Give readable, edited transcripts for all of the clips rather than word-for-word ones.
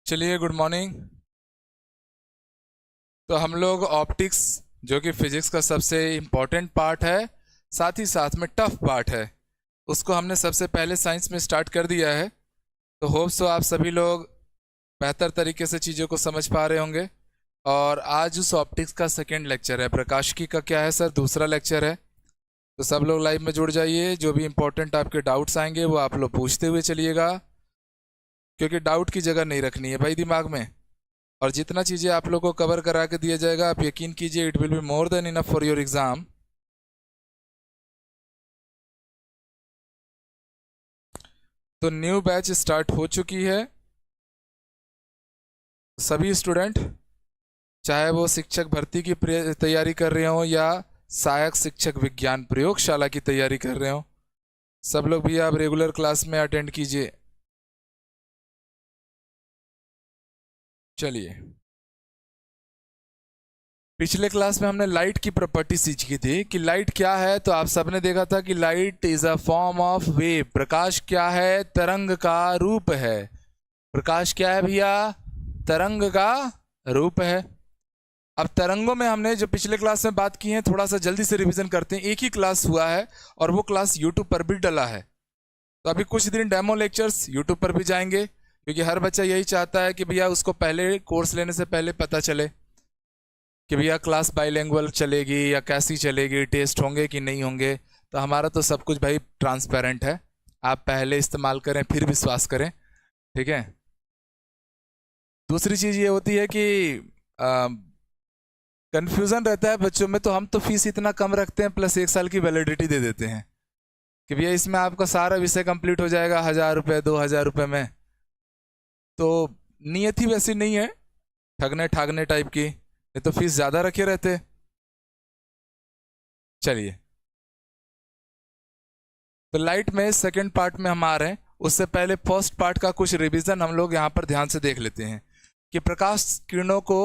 चलिए, good morning. तो हम लोग ऑप्टिक्स, जो कि फिजिक्स का सबसे इम्पोर्टेंट पार्ट है, साथ ही साथ में टफ पार्ट है, उसको हमने सबसे पहले साइंस में स्टार्ट कर दिया है। तो होप सो आप सभी लोग बेहतर तरीके से चीज़ों को समझ पा रहे होंगे। और आज उस ऑप्टिक्स का सेकेंड लेक्चर है। प्रकाशिकी का क्या है सर? दूसरा लेक्चर है। तो सब लोग लाइव में जुड़ जाइए। जो भी इंपॉर्टेंट आपके डाउट्स आएंगे वो आप लोग पूछते हुए चलिएगा, क्योंकि डाउट की जगह नहीं रखनी है भाई दिमाग में। और जितना चीज़ें आप लोगों को कवर करा के दिया जाएगा, आप यकीन कीजिए, it will be more than enough for your exam. तो न्यू बैच स्टार्ट हो चुकी है। सभी स्टूडेंट, चाहे वो शिक्षक भर्ती की तैयारी कर रहे हो या सहायक शिक्षक विज्ञान प्रयोगशाला की तैयारी कर रहे हो, सब लोग भी आप रेगुलर क्लास में अटेंड कीजिए। चलिए, पिछले क्लास में हमने लाइट की प्रॉपर्टी सीखी थी कि लाइट क्या है। तो आप सबने देखा था कि light is a form of wave. प्रकाश क्या है? तरंग का रूप है। प्रकाश क्या है भैया? तरंग का रूप है। अब तरंगों में हमने जो पिछले क्लास में बात की है, थोड़ा सा जल्दी से रिवीजन करते हैं। एक ही क्लास हुआ है और वो क्लास यूट्यूब पर भी डला है। तो अभी कुछ दिन डेमो लेक्चर्स यूट्यूब पर भी जाएंगे, क्योंकि हर बच्चा यही चाहता है कि भैया उसको पहले कोर्स लेने से पहले पता चले कि भैया क्लास बाइलिंगुअल चलेगी या कैसी चलेगी, टेस्ट होंगे कि नहीं होंगे। तो हमारा तो सब कुछ भाई ट्रांसपेरेंट है। आप पहले इस्तेमाल करें फिर विश्वास करें, ठीक है। दूसरी चीज़ ये होती है कि कन्फ्यूज़न रहता है बच्चों में। तो हम तो फीस इतना कम रखते हैं, प्लस 1 साल की वैलिडिटी दे देते हैं कि भैया इसमें आपका सारा विषय कंप्लीट हो जाएगा 1000 रुपये 2000 रुपये में। तो नियत ही वैसी नहीं है, ठगने ठागने टाइप की, ये तो फीस ज़्यादा रखे रहते। चलिए, तो लाइट में सेकंड पार्ट में हम आ रहे हैं। उससे पहले फर्स्ट पार्ट का कुछ रिवीजन हम लोग यहाँ पर ध्यान से देख लेते हैं कि प्रकाश किरणों को,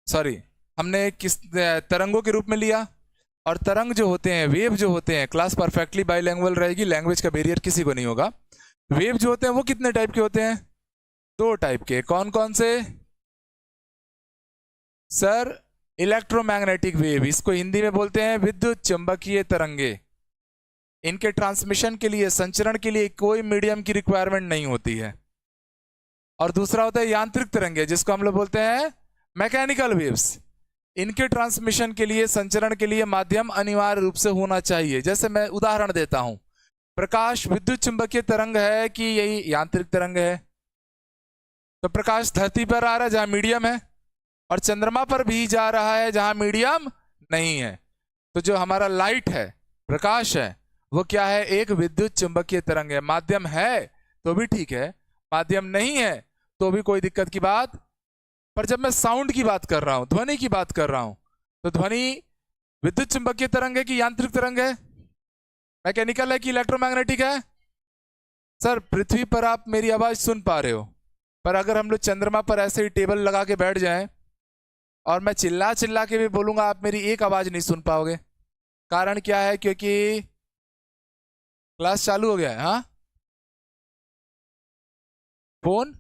सॉरी, हमने किस तरंगों के रूप में लिया। और तरंग जो होते हैं, वेव जो होते हैं, क्लास परफेक्टली बाइलैंग्वेज रहेगी, लैंग्वेज का बैरियर किसी को नहीं होगा। वेव जो होते हैं वो कितने टाइप के होते हैं? 2 टाइप के। कौन कौन से सर? इलेक्ट्रोमैग्नेटिक वेव, इसको हिंदी में बोलते हैं विद्युत चुंबकीय तरंगे। इनके ट्रांसमिशन के लिए, संचरण के लिए कोई मीडियम की रिक्वायरमेंट नहीं होती है। और दूसरा होता है यांत्रिक तरंगे, जिसको हम लोग बोलते हैं मैकेनिकल वेव्स। इनके ट्रांसमिशन के लिए, संचरण के लिए माध्यम अनिवार्य रूप से होना चाहिए। जैसे मैं उदाहरण देता हूं, प्रकाश विद्युत चुंबकीय तरंग है कि यही यांत्रिक तरंग है? तो प्रकाश धरती पर आ रहा है जहां मीडियम है, और चंद्रमा पर भी जा रहा है जहां मीडियम नहीं है। तो जो हमारा लाइट है, प्रकाश है, वो क्या है? एक विद्युत चुंबकीय तरंग है। माध्यम है तो भी ठीक है, माध्यम नहीं है तो भी कोई दिक्कत की बात। पर जब मैं साउंड की बात कर रहा हूं, ध्वनि की बात कर रहा हूं, तो ध्वनि विद्युत चुंबकीय तरंग है कि यांत्रिक तरंग है? मैकेनिकल है कि इलेक्ट्रोमैग्नेटिक है? सर, पृथ्वी पर आप मेरी आवाज सुन पा रहे हो, पर अगर हम लोग चंद्रमा पर ऐसे ही टेबल लगा के बैठ जाएं और मैं चिल्ला चिल्ला के भी बोलूंगा, आप मेरी एक आवाज नहीं सुन पाओगे। कारण क्या है? क्योंकि क्लास चालू हो गया है। हाँ, फोन,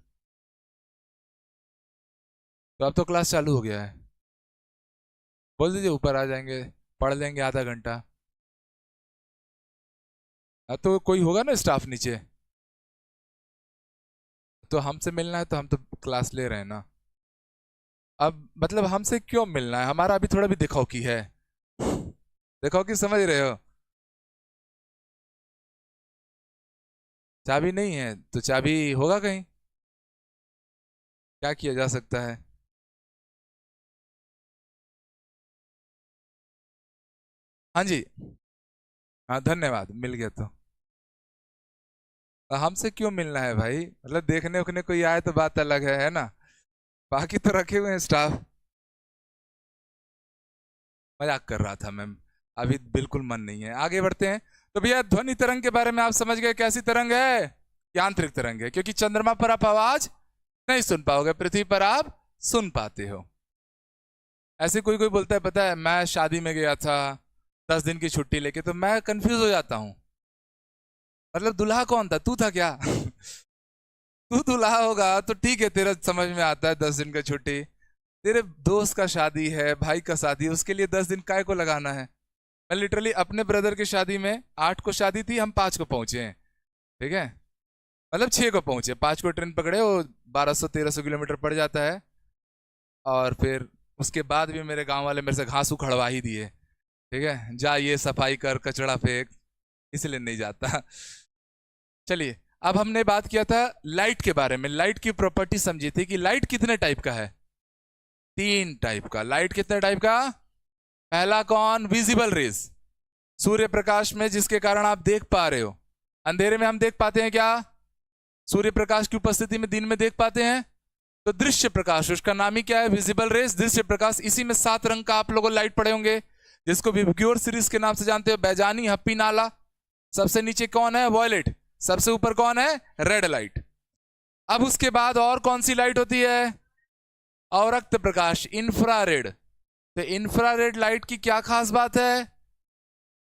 तो अब तो क्लास चालू हो गया है। बोल दीजिए, ऊपर आ जाएंगे, पढ़ लेंगे आधा घंटा। अब तो कोई होगा ना स्टाफ नीचे, तो हमसे मिलना है तो हम तो क्लास ले रहे हैं ना। अब मतलब हमसे क्यों मिलना है? हमारा अभी थोड़ा भी दिखाओ की है, दिखाओ कि समझ रहे हो। चाबी नहीं है तो चाबी होगा कहीं, क्या किया जा सकता है? हाँ जी, हाँ धन्यवाद, मिल गया तो। हमसे क्यों मिलना है भाई? मतलब देखने उखने कोई आए तो बात अलग है ना। बाकी तो रखे हुए हैं स्टाफ। मजाक कर रहा था मैम, अभी बिल्कुल मन नहीं है। आगे बढ़ते हैं। तो भैया, ध्वनि तरंग के बारे में आप समझ गए, कैसी तरंग है? यांत्रिक तरंग है, क्योंकि चंद्रमा पर आप आवाज नहीं सुन पाओगे, पृथ्वी पर आप सुन पाते हो। ऐसे कोई कोई बोलता है, पता है मैं शादी में गया था 10 दिन की छुट्टी लेके, तो मैं कंफ्यूज हो जाता हूँ। मतलब दुल्हा कौन था? तू था क्या? तू दूल्हा होगा तो ठीक है, तेरा समझ में आता है 10 दिन का छुट्टी। तेरे दोस्त का शादी है, भाई का शादी है, उसके लिए 10 दिन काय को लगाना है। मैं लिटरली अपने ब्रदर की शादी में 8 को शादी थी, हम 5 को पहुंचे हैं, ठीक है, मतलब 6 को पहुंचे, 5 को ट्रेन पकड़े, वो 1200-1300 किलोमीटर पड़ जाता है। और फिर उसके बाद भी मेरे गांव वाले मेरे से घास उखड़वा ही दिए, ठीक है, जा ये सफाई कर, कचड़ा फेंक, इसलिए नहीं जाता। चलिए, अब हमने बात किया था लाइट के बारे में, लाइट की प्रॉपर्टी समझी थी कि लाइट कितने टाइप का है, 3 टाइप का। लाइट कितने टाइप का? पहला कौन? विजिबल रेज, सूर्य प्रकाश में, जिसके कारण आप देख पा रहे हो। अंधेरे में हम देख पाते हैं क्या? सूर्य प्रकाश की उपस्थिति में दिन में देख पाते हैं, तो दृश्य प्रकाश, उसका नाम ही क्या है? विजिबल रेज, दृश्य प्रकाश। इसी में 7 रंग का आप लोगों लाइट पड़े होंगे, जिसको विबग्योर सीरीज के नाम से जानते हो, बैजानी, हप्पी, नाला। सबसे नीचे कौन है? वॉयलेट। सबसे ऊपर कौन है? Red light. अब उसके बाद और कौन सी लाइट होती है? अवरक्त प्रकाश, इंफ्रारेड। तो इंफ्रारेड लाइट की क्या खास बात है?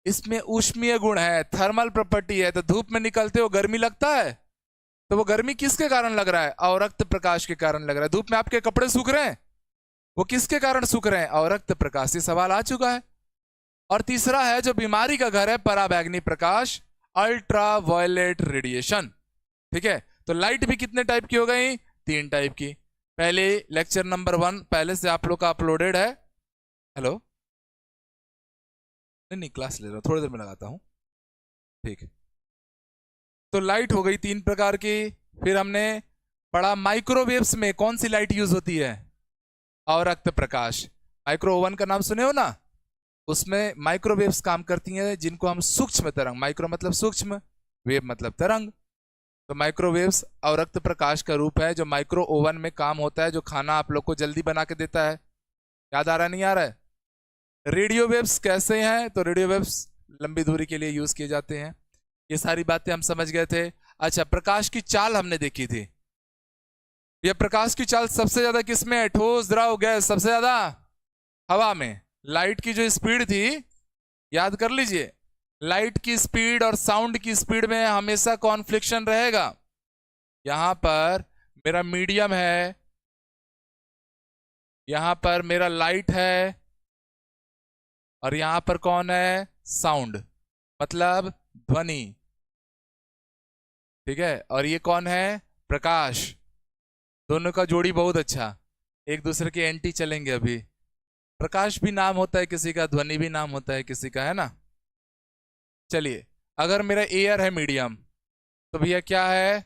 इसमें ऊष्मीय गुण है, थर्मल प्रॉपर्टी है। तो धूप में निकलते हो गर्मी लगता है, तो वो गर्मी किसके कारण लग रहा है? अवरक्त प्रकाश के कारण लग रहा है। धूप में आपके कपड़े सूख रहे हैं, वो किसके कारण सूख रहे हैं? अवरक्त प्रकाश। ये सवाल आ चुका है। और तीसरा है जो बीमारी का घर है, पराबैंगनी प्रकाश, अल्ट्रा वायलेट रेडिएशन, ठीक है। तो लाइट भी कितने टाइप की हो गई? 3 टाइप की। पहले लेक्चर नंबर 1 पहले से आप लोग का अपलोडेड है। हेलो, नहीं क्लास ले रहा हूं, थोड़ी देर में लगाता हूं, ठीक है। तो लाइट हो गई 3 प्रकार की। फिर हमने पढ़ा माइक्रोवेव्स में कौन सी लाइट यूज होती है? अवरक्त प्रकाश। माइक्रो ओवन का नाम सुने हो ना, उसमें माइक्रोवेव्स काम करती हैं, जिनको हम सूक्ष्म तरंग, माइक्रो मतलब सूक्ष्म, वेव मतलब तरंग। तो माइक्रोवेव्स अवरक्त प्रकाश का रूप है, जो माइक्रो ओवन में काम होता है, जो खाना आप लोग को जल्दी बना के देता है। याद आ रहा है, नहीं आ रहा है? रेडियो वेव्स कैसे हैं? तो रेडियो वेव्स लंबी दूरी के लिए यूज किए जाते हैं। ये सारी बातें हम समझ गए थे। अच्छा, प्रकाश की चाल हमने देखी थी। ये प्रकाश की चाल सबसे ज्यादा किसमें है? ठोस, द्रव, गैस? सबसे ज्यादा हवा में। लाइट की जो स्पीड थी, याद कर लीजिए, लाइट की स्पीड और साउंड की स्पीड में हमेशा कॉन्फ्लिक्शन रहेगा। यहां पर मेरा मीडियम है, यहां पर मेरा लाइट है, और यहां पर कौन है? साउंड, मतलब ध्वनि, ठीक है। और ये कौन है? प्रकाश। दोनों का जोड़ी बहुत अच्छा, एक दूसरे के एंटी चलेंगे अभी। प्रकाश भी नाम होता है किसी का, ध्वनि भी नाम होता है किसी का, है ना। चलिए, अगर मेरा एयर है मीडियम, तो भैया क्या है?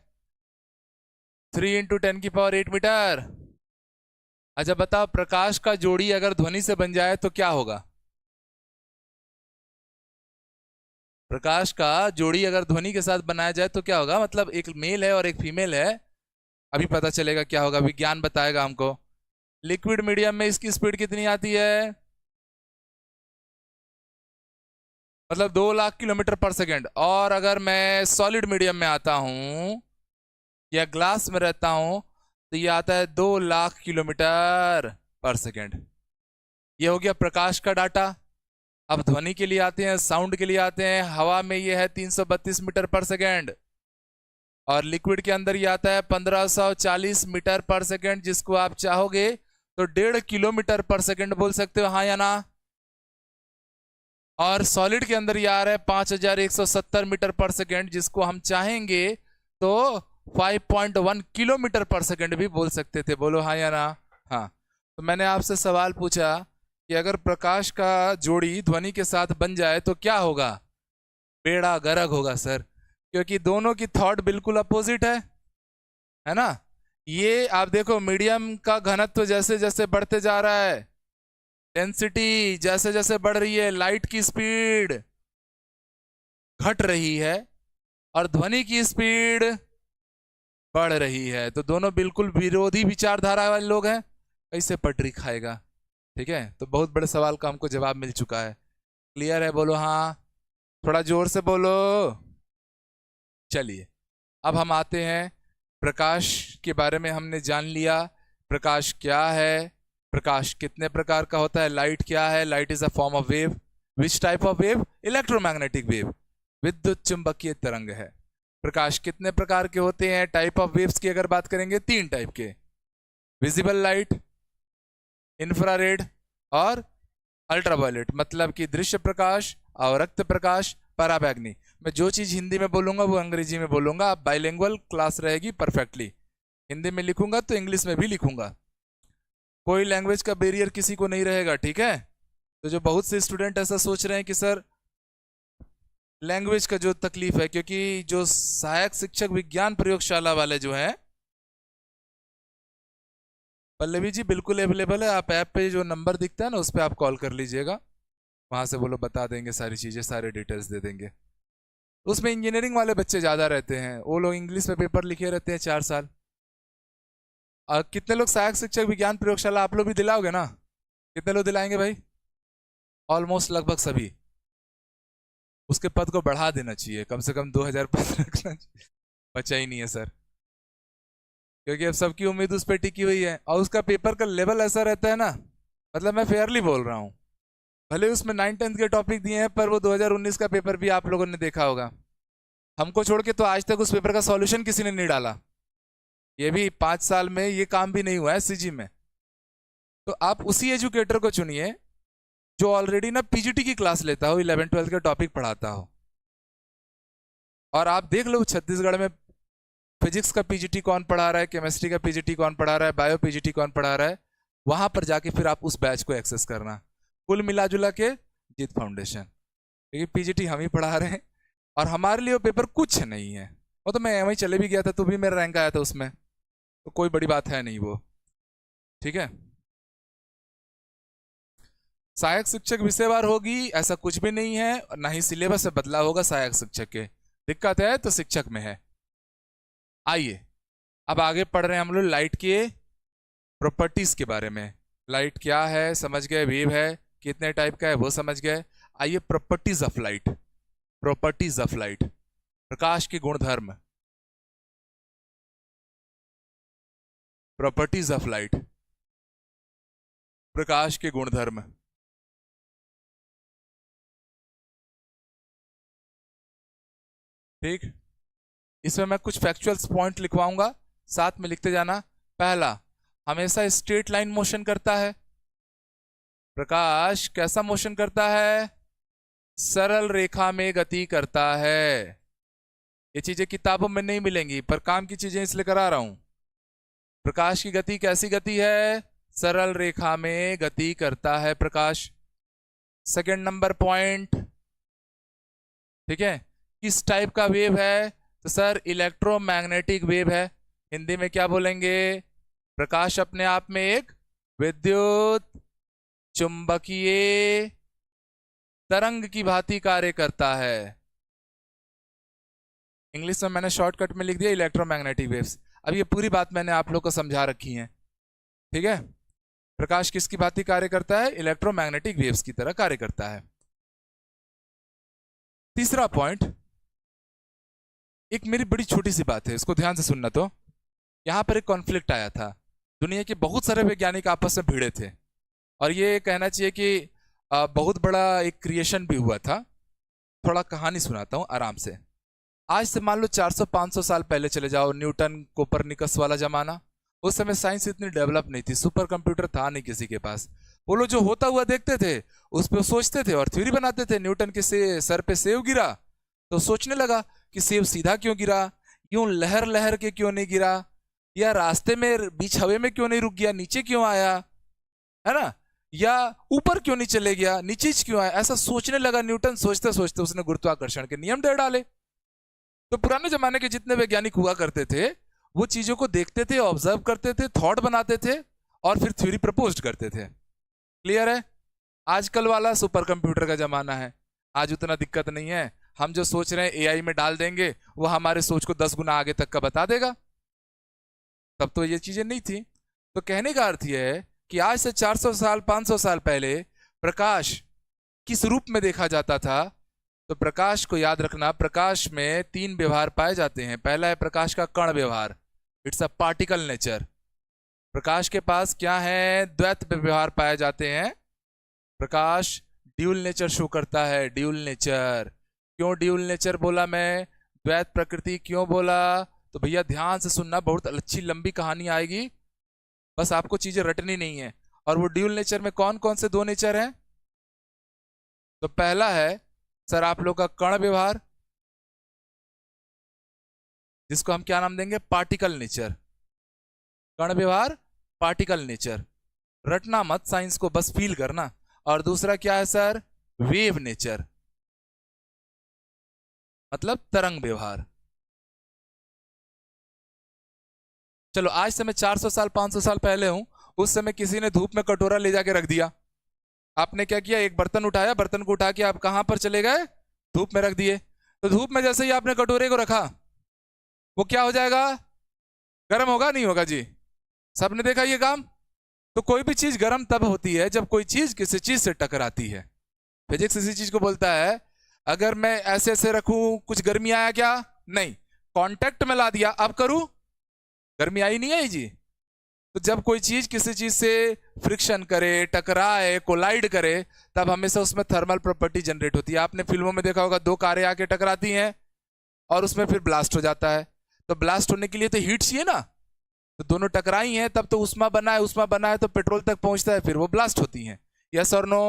3 × 10⁸ मीटर। अच्छा बताओ, प्रकाश का जोड़ी अगर ध्वनि से बन जाए तो क्या होगा? प्रकाश का जोड़ी अगर ध्वनि के साथ बनाया जाए तो क्या होगा? मतलब एक मेल है और एक फीमेल है, अभी पता चलेगा क्या होगा, विज्ञान बताएगा हमको। लिक्विड मीडियम में इसकी स्पीड कितनी आती है? मतलब 2 लाख किलोमीटर पर सेकेंड। और अगर मैं सॉलिड मीडियम में आता हूं या ग्लास में रहता हूं, तो ये आता है 2 लाख किलोमीटर पर सेकेंड। ये हो गया प्रकाश का डाटा। अब ध्वनि के लिए आते हैं, साउंड के लिए आते हैं। हवा में ये है 332 मीटर पर सेकेंड, और लिक्विड के अंदर ये आता है 1540 मीटर पर सेकेंड, जिसको आप चाहोगे तो 1.5 किलोमीटर पर सेकेंड बोल सकते हो, हाँ या ना। और सॉलिड के अंदर ये आ रहा है 5170 मीटर पर सेकेंड, जिसको हम चाहेंगे तो 5.1 किलोमीटर पर सेकेंड भी बोल सकते थे। बोलो हाँ या ना। हाँ, तो मैंने आपसे सवाल पूछा कि अगर प्रकाश का जोड़ी ध्वनि के साथ बन जाए तो क्या होगा? बेड़ा गर्क होगा सर, क्योंकि दोनों की थॉट बिल्कुल अपोजिट है ना। ये आप देखो, मीडियम का घनत्व जैसे जैसे बढ़ते जा रहा है, डेंसिटी जैसे जैसे बढ़ रही है, लाइट की स्पीड घट रही है, और ध्वनि की स्पीड बढ़ रही है। तो दोनों बिल्कुल विरोधी विचारधारा वाले लोग हैं, कैसे पटरी खाएगा? ठीक है, तो बहुत बड़े सवाल का हमको जवाब मिल चुका है। क्लियर है? बोलो हाँ, थोड़ा जोर से बोलो। चलिए, अब हम आते हैं, प्रकाश के बारे में हमने जान लिया। प्रकाश क्या है, प्रकाश कितने प्रकार का होता है, लाइट क्या है? Light is a form of wave. Which type of wave? Electromagnetic wave, विद्युत चुंबकीय तरंग है। प्रकाश कितने प्रकार के होते हैं? टाइप ऑफ वेव्स की अगर बात करेंगे 3 टाइप के, विजिबल लाइट, इंफ्रारेड और अल्ट्रावायलेट, मतलब कि दृश्य प्रकाश, अवरक्त प्रकाश, पराबैंगनी। मैं जो चीज हिंदी में बोलूंगा वो अंग्रेजी में बोलूंगा। आप बाइलिंगुअल क्लास रहेगी परफेक्टली, हिंदी में लिखूंगा तो इंग्लिश में भी लिखूंगा, कोई लैंग्वेज का बैरियर किसी को नहीं रहेगा, ठीक है? तो जो बहुत से स्टूडेंट ऐसा सोच रहे हैं कि सर लैंग्वेज का जो तकलीफ है, क्योंकि जो सहायक शिक्षक विज्ञान प्रयोगशाला वाले जो हैं, पल्लवी जी बिल्कुल अवेलेबल है। आप ऐप पे जो नंबर दिखता है ना उस पर आप कॉल कर लीजिएगा, वहां से वो लोग बता देंगे सारी चीजें, सारे डिटेल्स दे देंगे। उसमें इंजीनियरिंग वाले बच्चे ज्यादा रहते हैं, वो लोग इंग्लिश में पेपर लिखे रहते हैं 4 साल। कितने लोग सहायक शिक्षक विज्ञान प्रयोगशाला आप लोग भी दिलाओगे ना? कितने लोग दिलाएंगे भाई? ऑलमोस्ट लगभग सभी। उसके पद को बढ़ा देना चाहिए, कम से कम 2000 पद रखना चाहिए। बचा ही नहीं है सर, क्योंकि अब सबकी उम्मीद उस पर टिकी हुई है और उसका पेपर का लेवल ऐसा रहता है ना, मतलब मैं फेयरली बोल रहा हूँ, भले उसमें 9th-10th के टॉपिक दिए हैं पर वो 2019 का पेपर भी आप लोगों ने देखा होगा। हमको छोड़ के तो आज तक उस पेपर का सॉल्यूशन किसी ने नहीं डाला, ये भी 5 साल में ये काम भी नहीं हुआ है सीजी में। तो आप उसी एजुकेटर को चुनिए जो ऑलरेडी ना पीजीटी की क्लास लेता हो, 11th-12th के टॉपिक पढ़ाता हो। और आप देख लो छत्तीसगढ़ में फिजिक्स का पीजीटी कौन पढ़ा रहा है, केमिस्ट्री का पीजीटी कौन पढ़ा रहा है, बायो पीजीटी कौन पढ़ा रहा है, वहां पर जाके फिर आप उस बैच को एक्सेस करना। कुल मिला जुला के जीत फाउंडेशन, क्योंकि पीजीटी हम ही पढ़ा रहे हैं और हमारे लिए वो पेपर कुछ नहीं है। वो तो मैं वहीं चले भी गया था तो भी मेरा रैंक आया था उसमें, तो कोई बड़ी बात है नहीं वो, ठीक है? सहायक शिक्षक विषयवार होगी ऐसा कुछ भी नहीं है, और ना ही सिलेबस से बदला होगा सहायक शिक्षक के। दिक्कत है तो शिक्षक में है। आइए अब आगे पढ़ रहे हैं हम लोग लाइट के प्रॉपर्टीज के बारे में। लाइट क्या है समझ गए, वेव है, कितने टाइप का है वो समझ गए। आइए properties of light, properties of light, प्रकाश के गुणधर्म, प्रॉपर्टीज ऑफ लाइट, प्रकाश के गुणधर्म। ठीक, इसमें मैं कुछ फैक्चुअल पॉइंट लिखवाऊंगा, साथ में लिखते जाना। पहला, हमेशा स्ट्रेट लाइन मोशन करता है। प्रकाश कैसा मोशन करता है? सरल रेखा में गति करता है। ये चीजें किताबों में नहीं मिलेंगी पर काम की चीजें इसलिए करा रहा हूं। प्रकाश की गति कैसी गति है? सरल रेखा में गति करता है प्रकाश। सेकंड नंबर पॉइंट, ठीक है, किस टाइप का वेव है? तो सर इलेक्ट्रोमैग्नेटिक वेव है। हिंदी में क्या बोलेंगे? प्रकाश अपने आप में एक विद्युत चुंबकीय तरंग की भांति कार्य करता है। इंग्लिश में मैंने शॉर्टकट में लिख दिया इलेक्ट्रोमैग्नेटिक वेव्स। अब ये पूरी बात मैंने आप लोग को समझा रखी है, ठीक है? प्रकाश किसकी भांति कार्य करता है? इलेक्ट्रोमैग्नेटिक वेव्स की तरह कार्य करता है। तीसरा पॉइंट, एक मेरी बड़ी छोटी सी बात है, इसको ध्यान से सुनना। तो यहां पर एक कॉन्फ्लिक्ट आया था, दुनिया के बहुत सारे वैज्ञानिक आपस में भिड़े थे और ये कहना चाहिए कि बहुत बड़ा एक क्रिएशन भी हुआ था। थोड़ा कहानी सुनाता हूं आराम से। आज से मान लो 400-500 साल पहले चले जाओ, न्यूटन कोपरनिकस वाला जमाना। उस समय साइंस इतनी डेवलप नहीं थी, सुपर कंप्यूटर था नहीं किसी के पास। वो लोग जो होता हुआ देखते थे उस पर सोचते थे और थ्योरी बनाते थे। न्यूटन के सर पे सेब गिरा तो सोचने लगा कि सेब सीधा क्यों गिरा, यूं लहर लहर के क्यों नहीं गिरा, या रास्ते में बीच हवा में क्यों नहीं रुक गया, नीचे क्यों आया, है ना, या ऊपर क्यों नहीं चले गया, नीचे क्यों आया। ऐसा सोचने लगा न्यूटन। सोचते सोचते उसने गुरुत्वाकर्षण के नियम दे डाले। तो पुराने जमाने के जितने वैज्ञानिक हुआ करते थे वो चीजों को देखते थे, ऑब्जर्व करते थे, थॉट बनाते थे और फिर थ्योरी प्रपोज करते थे। क्लियर है? आजकल वाला सुपर कंप्यूटर का जमाना है, आज उतना दिक्कत नहीं है। हम जो सोच रहे हैं एआई में डाल देंगे, वो हमारे सोच को 10 गुना आगे तक का बता देगा। तब तो ये चीजें नहीं थी। तो कहने का अर्थ यह है कि आज से 400 साल 500 साल पहले प्रकाश किस रूप में देखा जाता था। तो प्रकाश को याद रखना, प्रकाश में 3 व्यवहार पाए जाते हैं। पहला है प्रकाश का कण व्यवहार, इट्स अ पार्टिकल नेचर। प्रकाश के पास क्या है? द्वैत व्यवहार पाए जाते हैं। प्रकाश ड्यूल नेचर शो करता है, ड्यूल नेचर। क्यों ड्यूल नेचर बोला मैं? द्वैत प्रकृति क्यों बोला? तो भैया ध्यान से सुनना, बहुत अच्छी लंबी कहानी आएगी, बस आपको चीजें रटनी नहीं है। और वो ड्यूल नेचर में कौन कौन से दो नेचर हैं? तो पहला है सर आप लोग का कण व्यवहार, जिसको हम क्या नाम देंगे? Particle nature. कण व्यवहार, पार्टिकल नेचर, रटना मत साइंस को, बस फील करना। और दूसरा क्या है सर? वेव नेचर, मतलब तरंग व्यवहार। चलो आज से मैं 400 साल 500 साल पहले हूं, उस समय किसी ने धूप में कटोरा ले जाके रख दिया, आपने क्या किया? एक बर्तन उठाया, बर्तन को उठा के आप कहां पर चले गए? धूप में रख दिए। तो धूप में जैसे ही आपने कटोरे को रखा, वो क्या हो जाएगा? गर्म होगा नहीं होगा जी? सबने देखा ये काम? तो कोई भी चीज गर्म तब होती है जब कोई चीज किसी चीज से टकराती है। फिजिक्स इसी चीज को बोलता है, अगर मैं ऐसे ऐसे रखूं कुछ गर्मी आया क्या? नहीं। कांटेक्ट में ला दिया, अब करूं, गर्मी आई नहीं आई जी? तो जब कोई चीज किसी चीज से फ्रिक्शन करे, टकराए, कोलाइड करे, तब हमेशा उसमें थर्मल प्रॉपर्टी जनरेट होती है। आपने फिल्मों में देखा होगा, दो कारें आके टकराती हैं और उसमें फिर ब्लास्ट हो जाता है। तो ब्लास्ट होने के लिए तो हीट चाहिए ना, तो दोनों टकराई हैं तब तो उष्मा बना है, उष्मा बना है तो पेट्रोल तक पहुंचता है, फिर वो ब्लास्ट होती हैं। यस और नो?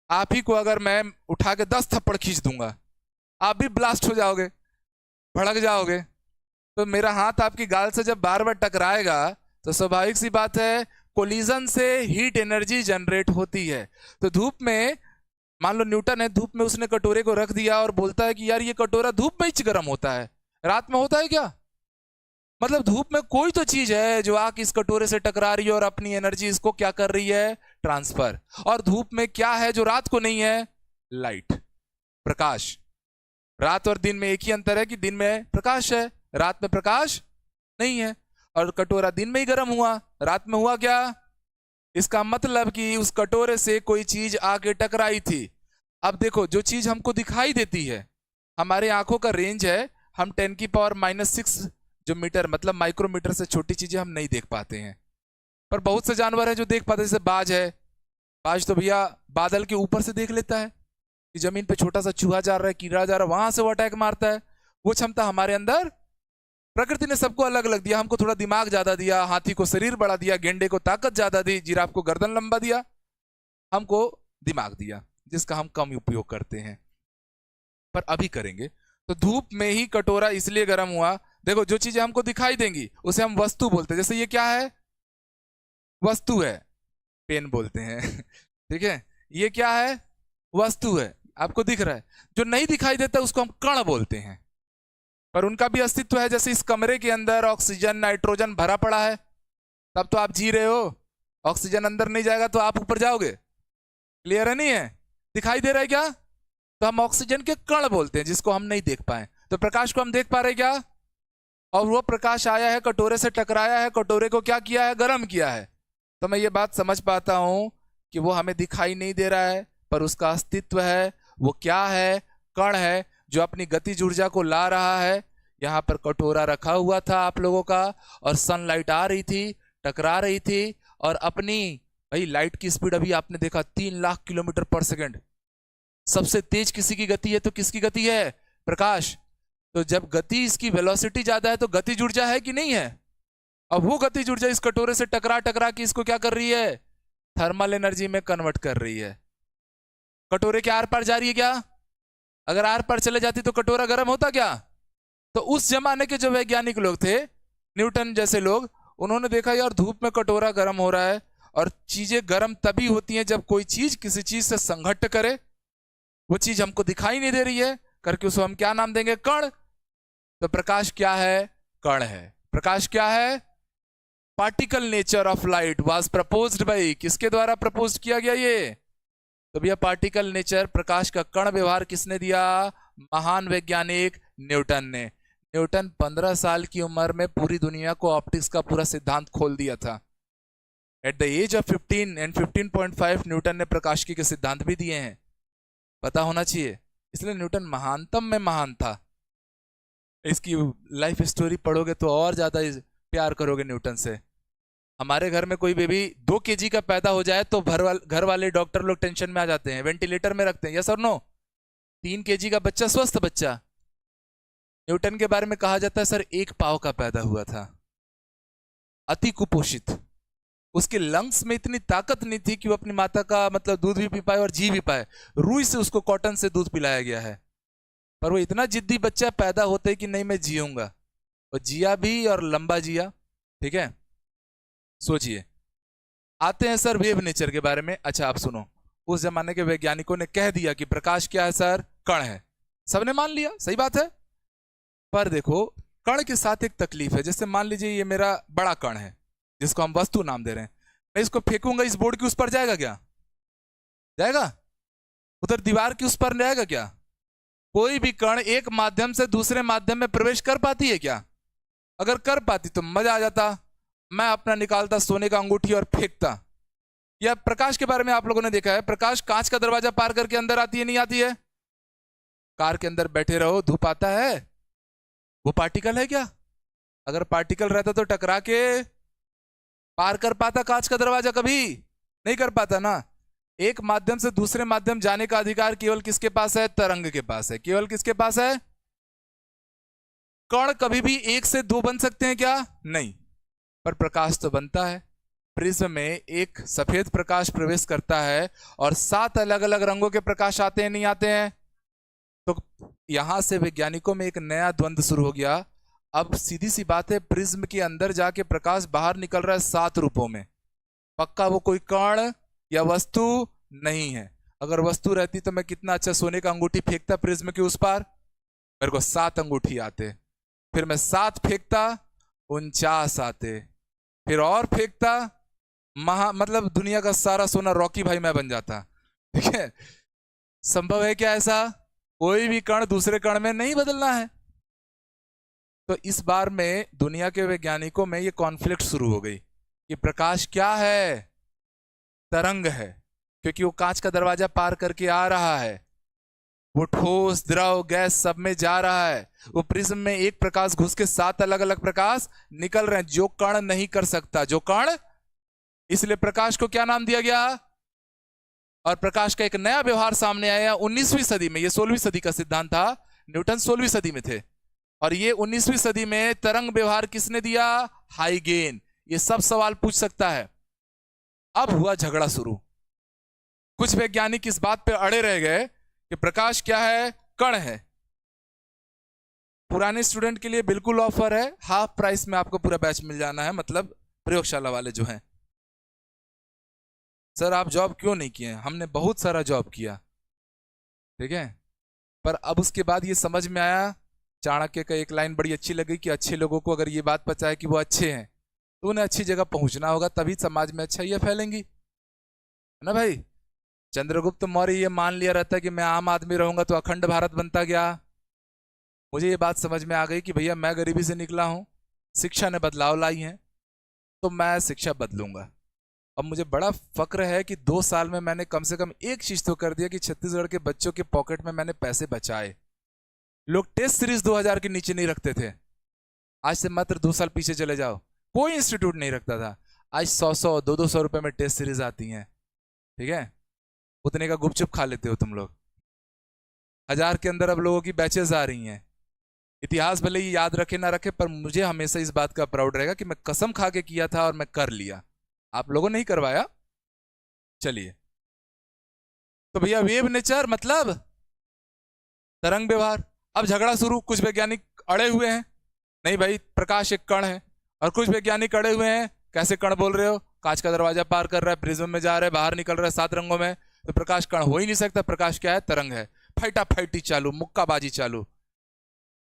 आप ही को अगर मैं उठा के 10 थप्पड़ खींच दूंगा, आप भी ब्लास्ट हो जाओगे, भड़क जाओगे। तो मेरा हाथ आपकी गाल से जब बार बार टकराएगा तो स्वाभाविक सी बात है, कोलिजन से हीट एनर्जी जनरेट होती है। तो धूप में, मान लो न्यूटन है, धूप में उसने कटोरे को रख दिया और बोलता है कि यार ये कटोरा धूप में ही गर्म होता है, रात में होता है क्या? मतलब धूप में कोई तो चीज है जो आके इस कटोरे से टकरा रही है और अपनी एनर्जी इसको क्या कर रही है? ट्रांसफर। और धूप में क्या है जो रात को नहीं है? लाइट, प्रकाश। रात और दिन में एक ही अंतर है कि दिन में प्रकाश है, रात में प्रकाश नहीं है। और कटोरा दिन में ही गर्म हुआ, रात में हुआ क्या? इसका मतलब कि उस कटोरे से कोई चीज आके टकराई थी। अब देखो, जो चीज हमको दिखाई देती है, हमारे आंखों का रेंज है, हम 10⁻⁻⁶ जो मीटर, मतलब माइक्रोमीटर से छोटी चीजें हम नहीं देख पाते हैं। पर बहुत से जानवर हैं जो देख पाते हैं, जैसे बाज है। बाज तो भैया बादल के ऊपर से देख लेता है कि जमीन पे छोटा सा चूहा जा रहा है, कीड़ा जा रहा है, वहां से वो अटैक मारता है। वो क्षमता हमारे अंदर, प्रकृति ने सबको अलग अलग दिया। हमको थोड़ा दिमाग ज्यादा दिया, हाथी को शरीर बड़ा दिया, गेंडे को ताकत ज्यादा दी, जिराफ को गर्दन लंबा दिया, हमको दिमाग दिया जिसका हम कम उपयोग करते हैं, पर अभी करेंगे। तो धूप में ही कटोरा इसलिए गर्म हुआ। देखो, जो चीजें हमको दिखाई देंगी उसे हम वस्तु बोलते हैं। जैसे ये क्या है? वस्तु है, पेन बोलते हैं ठीक है, ये क्या है? वस्तु है, आपको दिख रहा है। जो नहीं दिखाई देता उसको हम कण बोलते हैं, पर उनका भी अस्तित्व है। जैसे इस कमरे के अंदर ऑक्सीजन नाइट्रोजन भरा पड़ा है, तब तो आप जी रहे हो। ऑक्सीजन अंदर नहीं जाएगा तो आप ऊपर जाओगे। क्लियर है नहीं है? दिखाई दे रहा है क्या? तो हम ऑक्सीजन के कण बोलते हैं जिसको हम नहीं देख पाए। तो प्रकाश को हम देख पा रहे क्या? और वो प्रकाश आया है, कटोरे से टकराया है, कटोरे को क्या किया है? गर्म किया है। तो मैं ये बात समझ पाता हूं कि वो हमें दिखाई नहीं दे रहा है, पर उसका अस्तित्व है। वो क्या है? कण है जो अपनी गतिज ऊर्जा को ला रहा है। यहाँ पर कटोरा रखा हुआ था आप लोगों का, और सनलाइट आ रही थी, टकरा रही थी, और अपनी, भाई लाइट की स्पीड अभी आपने देखा 3 लाख किलोमीटर पर सेकंड। सबसे तेज किसी की गति है तो किसकी गति है? प्रकाश। तो जब गति, इसकी वेलोसिटी ज्यादा है तो गतिज ऊर्जा है कि नहीं है? अब वो गतिज ऊर्जा इस कटोरे से टकरा टकरा के इसको क्या कर रही है? थर्मल एनर्जी में कन्वर्ट कर रही है। कटोरे के आर पार जा रही है क्या? अगर आर पार चले जाती तो कटोरा गर्म होता क्या? तो उस जमाने के जो वैज्ञानिक लोग थे, न्यूटन जैसे लोग, उन्होंने देखा यार धूप में कटोरा गर्म हो रहा है, और चीजें गर्म तभी होती हैं जब कोई चीज किसी चीज से संघट्ट करे। वो चीज हमको दिखाई नहीं दे रही है करके उसको हम क्या नाम देंगे? कण। तो प्रकाश क्या है? कण है। प्रकाश क्या है? Particle nature of light was proposed by, किसके द्वारा प्रपोज किया गया ये? तो भैया पार्टिकल नेचर, प्रकाश का कण व्यवहार किसने दिया? महान वैज्ञानिक न्यूटन ने। न्यूटन 15 साल की उम्र में पूरी दुनिया को ऑप्टिक्स का पूरा सिद्धांत खोल दिया था। At the age of 15 and 15.5 Newton ने प्रकाशिकी के सिद्धांत भी दिए हैं, पता होना चाहिए। इसलिए न्यूटन महानतम में महान था। इसकी लाइफ स्टोरी पढ़ोगे तो और ज्यादा प्यार करोगे न्यूटन से। हमारे घर में कोई बेबी 2 kg का पैदा हो जाए तो घर वाले डॉक्टर लोग टेंशन में आ जाते हैं, वेंटिलेटर में रखते हैं। यस और नो? 3 kg का बच्चा स्वस्थ बच्चा, न्यूटन के बारे में कहा जाता है सर 1 पाव का पैदा हुआ था, अति कुपोषित। उसके लंग्स में इतनी ताकत नहीं थी कि वो अपनी माता का मतलब दूध भी पी पाए और जी भी पाए। रुई से उसको कॉटन से दूध पिलाया गया है, पर वो इतना जिद्दी बच्चा पैदा होते कि नहीं मैं जीऊंगा, और जिया भी और लंबा जिया। ठीक है, सोचिए। आते हैं सर वेव नेचर के बारे में। अच्छा आप सुनो, उस जमाने के वैज्ञानिकों ने कह दिया कि प्रकाश क्या है सर, कण है। सबने मान लिया, सही बात है। पर देखो कण के साथ एक तकलीफ है। जैसे मान लीजिए ये मेरा बड़ा कण है जिसको हम वस्तु नाम दे रहे हैं, मैं इसको फेंकूंगा इस बोर्ड के उस पर, जाएगा क्या? जाएगा? उधर दीवार के उस पर जाएगा क्या? कोई भी कण एक माध्यम से दूसरे माध्यम में प्रवेश कर पाती है क्या? अगर कर पाती तो मजा आ जाता, मैं अपना निकालता सोने का अंगूठी और फेंकता। या प्रकाश के बारे में आप लोगों ने देखा है, प्रकाश कांच का दरवाजा पार करके अंदर आती है नहीं आती है? कार के अंदर बैठे रहो, धूप आता है, वो पार्टिकल है क्या? अगर पार्टिकल रहता तो टकरा के पार कर पाता कांच का दरवाजा? कभी नहीं कर पाता ना। एक माध्यम से दूसरे माध्यम जाने का अधिकार केवल किसके पास है? तरंग के पास है। केवल किसके पास है? कण कभी भी 1 से 2 बन सकते हैं क्या? नहीं, पर प्रकाश तो बनता है। प्रिज्म में एक सफेद प्रकाश प्रवेश करता है और 7 अलग अलग रंगों के प्रकाश आते हैं नहीं आते हैं? तो यहां से वैज्ञानिकों में एक नया द्वंद्व शुरू हो गया। अब सीधी सी बात है, प्रिज्म के अंदर जाके प्रकाश बाहर निकल रहा है 7 रूपों में। पक्का वो कोई कण या वस्तु नहीं है। अगर वस्तु रहती तो मैं कितना अच्छा सोने का अंगूठी फेंकता प्रिज्म के उस पार, मेरे को 7 अंगूठी आते, फिर मैं 7 फेंकता 49 आते, फिर और फेंकता मतलब दुनिया का सारा सोना रॉकी भाई मैं बन जाता। ठीक है, संभव है क्या ऐसा? कोई भी कण दूसरे कण में नहीं बदलना है। तो इस बार में दुनिया के वैज्ञानिकों में ये कॉन्फ्लिक्ट शुरू हो गई कि प्रकाश क्या है? तरंग है, क्योंकि वो कांच का दरवाजा पार करके आ रहा है, वो ठोस द्रव गैस सब में जा रहा है। वो प्रिज्म में एक प्रकाश घुस के 7 अलग अलग प्रकाश निकल रहे हैं, जो कण नहीं कर सकता, जो कण। इसलिए प्रकाश को क्या नाम दिया गया? और प्रकाश का एक नया व्यवहार सामने आया 19वीं सदी में। ये 16वीं सदी का सिद्धांत था, न्यूटन 16वीं सदी में थे, और ये 19वीं सदी में तरंग व्यवहार किसने दिया? हाइगेन। ये सब सवाल पूछ सकता है। अब हुआ झगड़ा शुरू। कुछ वैज्ञानिक इस बात पे अड़े रह गए कि प्रकाश क्या है? कण है। पुराने स्टूडेंट के लिए बिल्कुल ऑफर है, हाफ प्राइस में आपको पूरा बैच मिल जाना है, मतलब प्रयोगशाला वाले जो हैं। सर आप जॉब क्यों नहीं किए? हमने बहुत सारा जॉब किया, ठीक है, पर अब उसके बाद ये समझ में आया, चाणक्य का एक लाइन बड़ी अच्छी लगी कि अच्छे लोगों को अगर ये बात पता है कि वो अच्छे हैं तो उन्हें अच्छी जगह पहुंचना होगा, तभी समाज में अच्छाइयाँ फैलेंगी, है ना भाई? चंद्रगुप्त मौर्य ये मान लिया रहता कि मैं आम आदमी रहूंगा तो अखंड भारत बनता गया। मुझे ये बात समझ में आ गई कि भैया मैं गरीबी से निकला हूं, शिक्षा ने बदलाव लाई है, तो मैं शिक्षा बदलूंगा। अब मुझे बड़ा फक्र है कि 2 साल में मैंने कम से कम एक चीज तो कर दिया कि छत्तीसगढ़ के बच्चों के पॉकेट में मैंने पैसे बचाए। लोग टेस्ट सीरीज 2000 के नीचे नहीं रखते थे, आज से मात्र 2 साल पीछे चले जाओ, कोई इंस्टीट्यूट नहीं रखता था। आज 100-100, 200 रुपए में टेस्ट सीरीज आती हैं, ठीक है, उतने का गुपचुप खा लेते हो तुम लोग। 1000 के अंदर अब लोगों की बैचेस आ रही हैं। इतिहास भले ही याद रखे ना रखे, पर मुझे हमेशा इस बात का प्राउड रहेगा कि मैं कसम खा के किया था और मैं कर लिया, आप लोगों ने ही करवाया। चलिए, तो भैया वेव नेचर मतलब तरंग व्यवहार। अब झगड़ा शुरू, कुछ वैज्ञानिक अड़े हुए हैं, नहीं भाई प्रकाश एक कण है, और कुछ वैज्ञानिक अड़े हुए हैं, कैसे कण बोल रहे हो? कांच का दरवाजा पार कर रहा है, प्रिज्म में जा रहा है, बाहर निकल रहा है 7 रंगों में, तो प्रकाश कण हो ही नहीं सकता। प्रकाश क्या है? तरंग है। फाइटा फाइटी चालू, मुक्काबाजी चालू।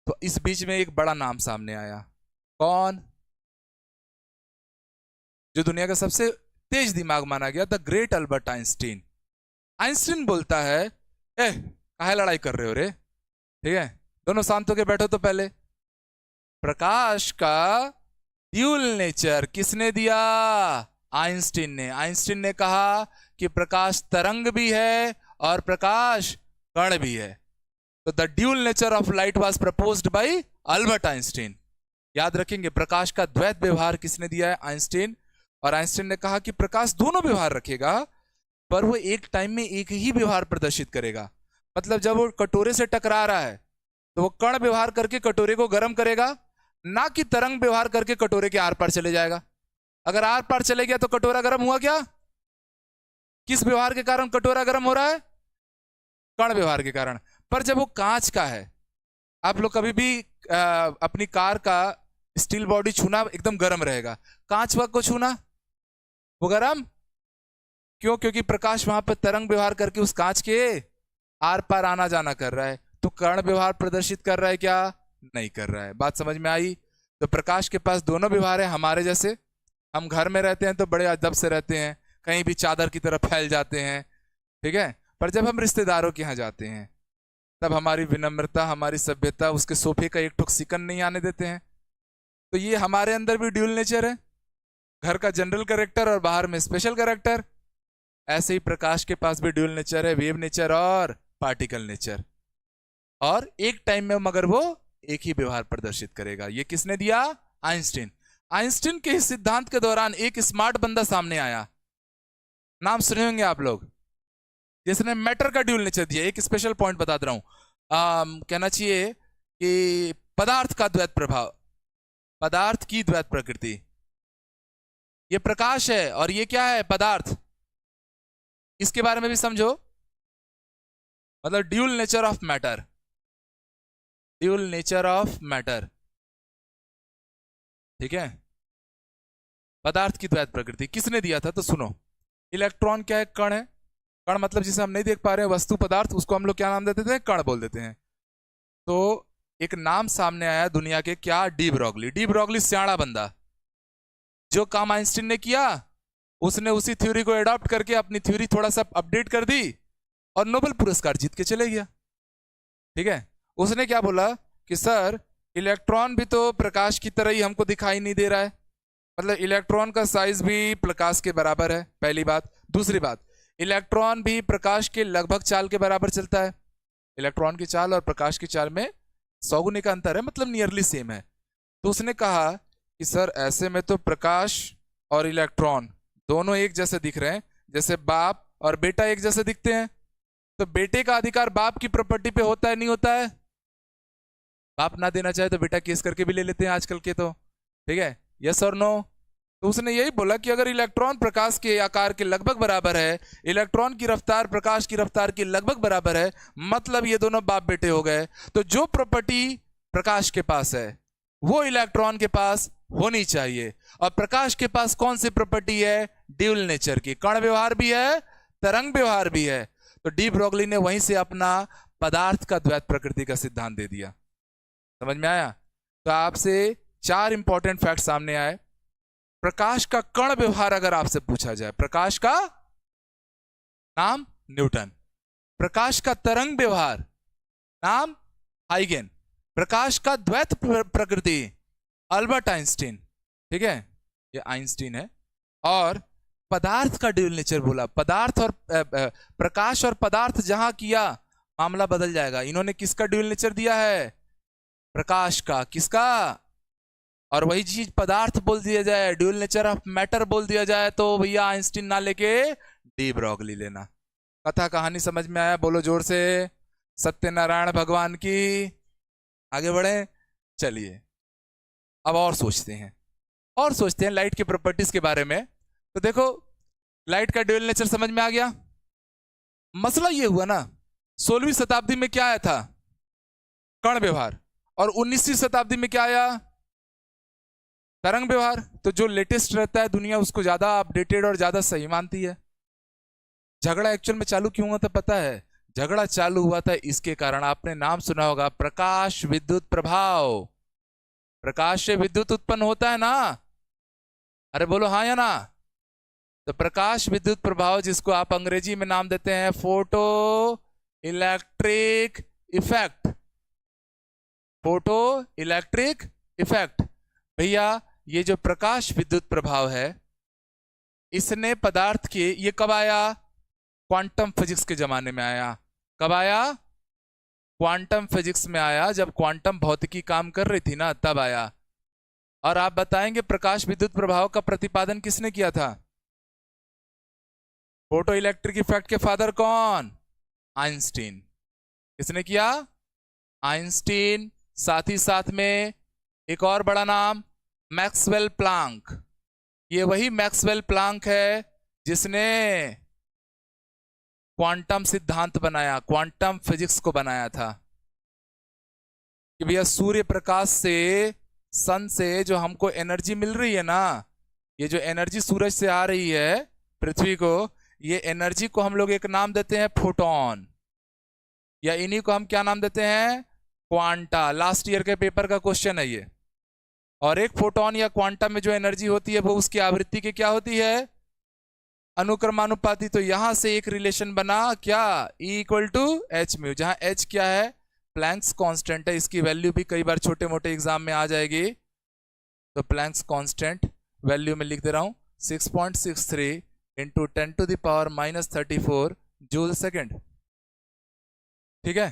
तो इस बीच में एक बड़ा नाम सामने आया। कौन? जो दुनिया का सबसे तेज दिमाग माना गया, the great Albert Einstein. Einstein बोलता है, काहे लड़ाई कर रहे हो रे? ठीक है, दोनों शांत होके बैठो। तो पहले प्रकाश का ड्यूल नेचर किसने दिया? आइंस्टीन ने। आइंस्टीन ने कहा कि प्रकाश तरंग भी है और प्रकाश कण भी है। तो the dual nature of light was proposed by Albert Einstein. याद रखेंगे, प्रकाश का द्वैत व्यवहार किसने दिया है? आइंस्टीन। और आइंस्टीन ने कहा कि प्रकाश दोनों व्यवहार रखेगा, पर वो एक टाइम में एक ही व्यवहार प्रदर्शित करेगा। मतलब जब वो कटोरे से टकरा रहा है तो वो कण व्यवहार करके कटोरे को गर्म करेगा, ना कि तरंग व्यवहार करके कटोरे के आर पार चले जाएगा। अगर आर पार चले गया तो कटोरा गर्म हुआ क्या? किस व्यवहार के कारण कटोरा गर्म हो रहा है? कण व्यवहार के कारण। पर जब वो कांच का है, आप लोग कभी भी अपनी कार का स्टील बॉडी छूना एकदम गर्म रहेगा, कांच को छूना वो गर्म क्यों? क्योंकि प्रकाश वहां पर तरंग व्यवहार करके उस कांच के आर पार आना जाना कर रहा है, तो कण व्यवहार प्रदर्शित कर रहा है क्या? नहीं कर रहा है। बात समझ में आई? तो प्रकाश के पास दोनों व्यवहार है। हमारे जैसे हम घर में रहते हैं तो बड़े अदब से रहते हैं, कहीं भी चादर की तरफ फैल जाते हैं, ठीक है। पर जब हम रिश्तेदारों के यहाँ जाते हैं तब हमारी विनम्रता, हमारी सभ्यता उसके सोफे का एक ठुक सिकन नहीं आने देते हैं। तो ये हमारे अंदर भी ड्यूल नेचर है, घर का जनरल कैरेक्टर और बाहर में स्पेशल कैरेक्टर। ऐसे ही प्रकाश के पास भी ड्यूल नेचर है, वेव नेचर और पार्टिकल नेचर। और एक टाइम में मगर वो एक ही व्यवहार प्रदर्शित करेगा। ये किसने दिया? आइंस्टीन। आइंस्टीन के इस सिद्धांत के दौरान एक स्मार्ट बंदा सामने आया, नाम सुने होंगे आप लोग, जिसने मैटर का ड्यूल नेचर दिया। एक स्पेशल पॉइंट बता रहा हूं, कहना चाहिए कि पदार्थ का द्वैत प्रभाव, पदार्थ की द्वैत प्रकृति। ये प्रकाश है और ये क्या है? पदार्थ। इसके बारे में भी समझो, मतलब dual nature of matter, dual nature of matter, ठीक है। पदार्थ की द्वैत प्रकृति किसने दिया था? तो सुनो, इलेक्ट्रॉन क्या है? कण है। कण मतलब जिसे हम नहीं देख पा रहे हैं, वस्तु पदार्थ, उसको हम लोग क्या नाम देते थे? कण बोल देते हैं। तो एक नाम सामने आया दुनिया के, क्या? De Broglie. डी ब्रॉगली सियाणा बंदा, जो काम आइंस्टीन ने किया उसने उसी थ्योरी को एडॉप्ट करके अपनी थ्योरी थोड़ा सा अपडेट कर दी और नोबेल पुरस्कार जीत के चले गया, ठीक है। उसने क्या बोला कि सर इलेक्ट्रॉन भी तो प्रकाश की तरह ही हमको दिखाई नहीं दे रहा है, मतलब इलेक्ट्रॉन का साइज भी प्रकाश के बराबर है, पहली बात। दूसरी बात, इलेक्ट्रॉन भी प्रकाश के लगभग चाल के बराबर चलता है। इलेक्ट्रॉन की चाल और प्रकाश की चाल में 100 गुने का अंतर है, मतलब नियरली सेम है। तो उसने कहा कि सर ऐसे में तो प्रकाश और इलेक्ट्रॉन दोनों एक जैसे दिख रहे हैं, जैसे बाप और बेटा एक जैसे दिखते हैं। तो बेटे का अधिकार बाप की प्रॉपर्टी पे होता है, नहीं होता है? बाप ना देना चाहे तो बेटा केस करके भी ले लेते हैं आजकल के, तो ठीक है, यस और नो। तो उसने यही बोला कि अगर इलेक्ट्रॉन प्रकाश के आकार के लगभग बराबर है, इलेक्ट्रॉन की रफ्तार प्रकाश की रफ्तार के लगभग बराबर है, मतलब ये दोनों बाप बेटे हो गए। तो जो प्रॉपर्टी प्रकाश के पास है वो इलेक्ट्रॉन के पास होनी चाहिए। और प्रकाश के पास कौन सी प्रॉपर्टी है? ड्यूल नेचर की। कण व्यवहार भी है, तरंग व्यवहार भी है। तो डी ब्रॉगली ने वहीं से अपना पदार्थ का द्वैत प्रकृति का सिद्धांत दे दिया। समझ में आया? तो आपसे 4 इंपॉर्टेंट फैक्ट सामने आए। प्रकाश का कण व्यवहार अगर आपसे पूछा जाए, प्रकाश का नाम न्यूटन। प्रकाश का तरंग व्यवहार नाम हाइगन। प्रकाश का द्वैत प्रकृति अल्बर्ट आइंस्टीन, ठीक है, ये आइंस्टीन है। और पदार्थ का ड्यूल नेचर बोला, पदार्थ और प्रकाश और पदार्थ जहां किया मामला बदल जाएगा। इन्होंने किसका ड्यूल नेचर दिया है? प्रकाश का। किसका? और वही चीज पदार्थ बोल दिया जाए, ड्यूल नेचर ऑफ मैटर बोल दिया जाए, तो भैया आइंस्टीन ना लेके डी ब्रॉगली लेना। कथा कहानी समझ में आया? बोलो जोर से, सत्यनारायण भगवान की। आगे बढ़े, चलिए अब और सोचते हैं लाइट की प्रॉपर्टीज के बारे में। तो देखो, लाइट का ड्यूल नेचर समझ में आ गया। मसला ये हुआ ना, 16वीं शताब्दी में क्या आया था? कण व्यवहार। और 19वीं शताब्दी में क्या आया? तरंग व्यवहार। तो जो लेटेस्ट रहता है दुनिया उसको ज्यादा अपडेटेड और ज्यादा सही मानती है। झगड़ा एक्चुअल में चालू क्यों हुआ था पता है? झगड़ा चालू हुआ था इसके कारण, आपने नाम सुना होगा, प्रकाश विद्युत प्रभाव। प्रकाश से विद्युत उत्पन्न होता है ना? अरे बोलो हाँ या ना? तो प्रकाश विद्युत प्रभाव, जिसको आप अंग्रेजी में नाम देते हैं photo electric effect, photo electric effect. भैया ये जो प्रकाश विद्युत प्रभाव है, इसने पदार्थ के, ये कब आया? क्वांटम फिजिक्स के जमाने में आया। कब आया? क्वांटम फिजिक्स में आया, जब क्वांटम भौतिकी काम कर रही थी ना, तब आया। और आप बताएंगे प्रकाश विद्युत प्रभाव का प्रतिपादन किसने किया था? फोटो इलेक्ट्रिक इफेक्ट के फादर कौन? आइंस्टीन। किसने किया? आइंस्टीन, साथ ही साथ में एक और बड़ा नाम मैक्सवेल प्लांक। ये वही मैक्सवेल प्लांक है जिसने क्वांटम सिद्धांत बनाया, क्वांटम फिजिक्स को बनाया था कि भैया सूर्य प्रकाश से, सन से जो हमको एनर्जी मिल रही है ना, ये जो एनर्जी सूरज से आ रही है पृथ्वी को, ये एनर्जी को हम लोग एक नाम देते हैं फोटोन, या इन्हीं को हम क्या नाम देते हैं, क्वांटा। लास्ट ईयर के पेपर का क्वेश्चन है ये। और एक फोटोन या क्वांटा में जो एनर्जी होती है वो उसकी आवृत्ति की क्या होती है, अनुक्रमानुपाती। तो यहां से एक रिलेशन बना क्या, E equal to H mu, जहां H क्या है, प्लैंक्स कांस्टेंट है। इसकी वैल्यू भी कई बार छोटे मोटे एग्जाम में आ जाएगी, तो प्लैंक्स कांस्टेंट वैल्यू में लिख दे रहा हूं 6.63 इंटू 10⁻⁻34 जूल सेकेंड। ठीक है।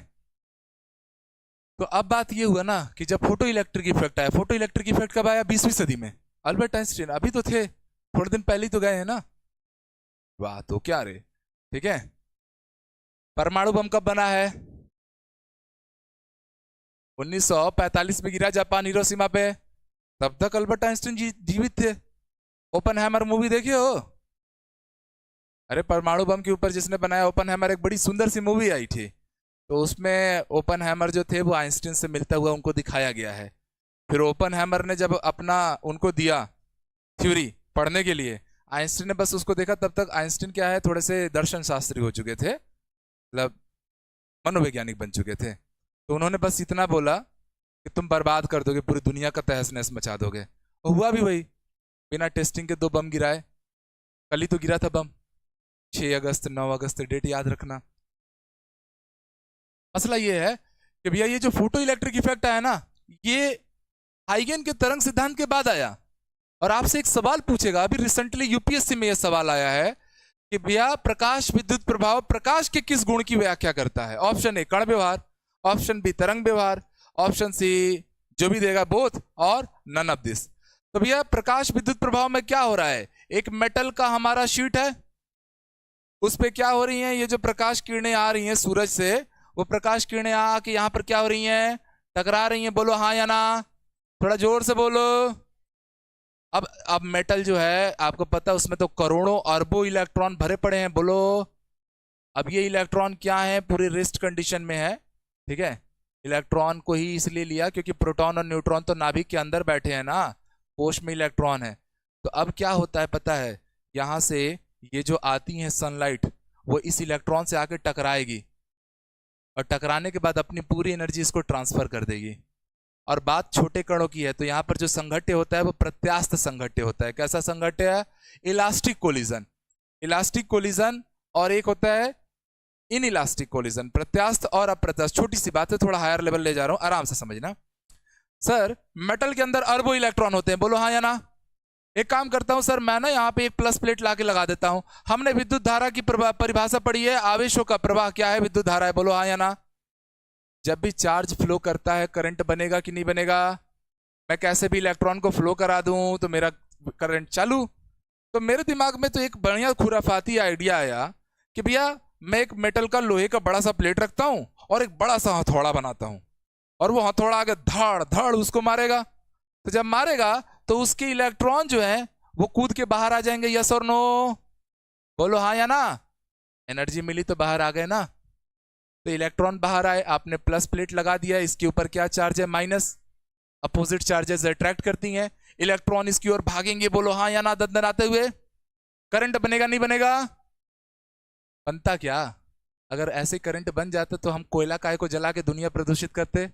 तो अब बात ये हुआ ना कि जब फोटो इलेक्ट्रिक इफेक्ट आया, फोटो इलेक्ट्रिक इफेक्ट कब आया, 20वीं सदी में। अल्बर्ट आइंस्टीन अभी तो थे, थोड़े दिन पहले ही तो गए हैं ना। वाह, तो क्या रे। ठीक है। परमाणु बम कब बना है, 1945 में गिरा जापान हिरोशिमा पे। तब तक अल्बर्ट आइंस्टीन जीवित थे। ओपनहैमर मूवी देखे हो? अरे परमाणु बम के ऊपर जिसने बनाया ओपनहैमर, एक बड़ी सुंदर सी मूवी आई थी, तो उसमें ओपनहैमर जो थे वो आइंस्टीन से मिलता हुआ उनको दिखाया गया है। फिर ओपनहैमर ने जब अपना उनको दिया थ्योरी पढ़ने के लिए, आइंस्टीन ने बस उसको देखा। तब तक आइंस्टीन क्या है, थोड़े से दर्शन शास्त्री हो चुके थे, मतलब मनोवैज्ञानिक बन चुके थे। तो उन्होंने बस इतना बोला कि तुम बर्बाद कर दोगे, पूरी दुनिया का तहस नहस मचा दोगे। और हुआ भी वही, बिना टेस्टिंग के 2 बम गिराए। कल ही तो गिरा था बम, 6 अगस्त 9 अगस्त, डेट याद रखना। मसला ये है कि भैया ये जो फोटो इलेक्ट्रिक इफेक्ट आया ना, ये हाइगन के तरंग सिद्धांत के बाद आया। और आपसे एक सवाल पूछेगा, अभी रिसेंटली यूपीएससी में यह सवाल आया है कि भैया प्रकाश विद्युत प्रभाव प्रकाश के किस गुण की व्याख्या करता है। ऑप्शन ए कण व्यवहार, ऑप्शन बी तरंग व्यवहार, ऑप्शन सी जो भी देगा बोथ, और नन ऑफ दिस। तो भैया प्रकाश विद्युत प्रभाव में क्या हो रहा है, एक मेटल का हमारा शीट है, उस पर क्या हो रही है, ये जो प्रकाश किरणें आ रही हैं सूरज से, वो प्रकाश किरणें आके यहां पर क्या हो रही हैं, टकरा रही हैं। बोलो हाँ या ना, थोड़ा जोर से बोलो। अब मेटल जो है आपको पता है उसमें तो करोड़ों अरबों इलेक्ट्रॉन भरे पड़े हैं। बोलो, अब ये इलेक्ट्रॉन क्या है, पूरे रेस्ट कंडीशन में है। ठीक है। इलेक्ट्रॉन को ही इसलिए लिया क्योंकि प्रोटॉन और न्यूट्रॉन तो नाभिक के अंदर बैठे हैं ना, कोश में इलेक्ट्रॉन है। तो अब क्या होता है पता है, यहां से ये जो आती है सनलाइट, वो इस इलेक्ट्रॉन से आके टकराएगी, और टकराने के बाद अपनी पूरी एनर्जी इसको ट्रांसफर कर देगी। और बात छोटे कणों की है, तो यहाँ पर जो संघट्य होता है वो प्रत्यास्थ संघट्य होता है। कैसा संघट्य है, इलास्टिक कोलिजन। इलास्टिक कोलिजन, और एक होता है इन इलास्टिक कोलिजन, प्रत्यास्थ और अप्रत्यास्थ। छोटी सी बात है, थोड़ा हायर लेवल ले जा रहा हूं, आराम से समझना। सर मेटल के अंदर अरबों इलेक्ट्रॉन होते हैं, बोलो हाँ या ना। एक काम करता हूं सर, मैं ना यहाँ पे एक प्लस प्लेट लाके लगा देता हूं। हमने विद्युत धारा की परिभाषा पढ़ी है, आवेशों का प्रवाह क्या है, विद्युत धारा है, बोलो हाँ या ना। जब भी चार्ज फ्लो करता है करंट बनेगा कि नहीं बनेगा। मैं कैसे भी इलेक्ट्रॉन को फ्लो करा दूं तो मेरा करंट चालू। तो मेरे दिमाग में तो एक बढ़िया खुराफाती आइडिया आया कि भैया मैं एक मेटल का, लोहे का बड़ा सा प्लेट रखता हूं और एक बड़ा सा हथौड़ा बनाता हूं, और वो हथौड़ा आगे धड़ धड़ उसको मारेगा। तो जब मारेगा तो उसके इलेक्ट्रॉन जो है वो कूद के बाहर आ जाएंगे, यस और नो, बोलो हाँ या ना। एनर्जी मिली तो बाहर आ गए ना। तो इलेक्ट्रॉन बाहर आए, आपने प्लस प्लेट लगा दिया, इसके ऊपर क्या चार्ज है, माइनस। अपोजिट चार्जेस अट्रैक्ट करती हैं, इलेक्ट्रॉन इसकी ओर भागेंगे, बोलो हाँ या ना, दंदनाते हुए। करंट बनेगा नहीं बनेगा, बनता क्या। अगर ऐसे करंट बन जाता तो हम कोयला काहे को जला के दुनिया प्रदूषित करते,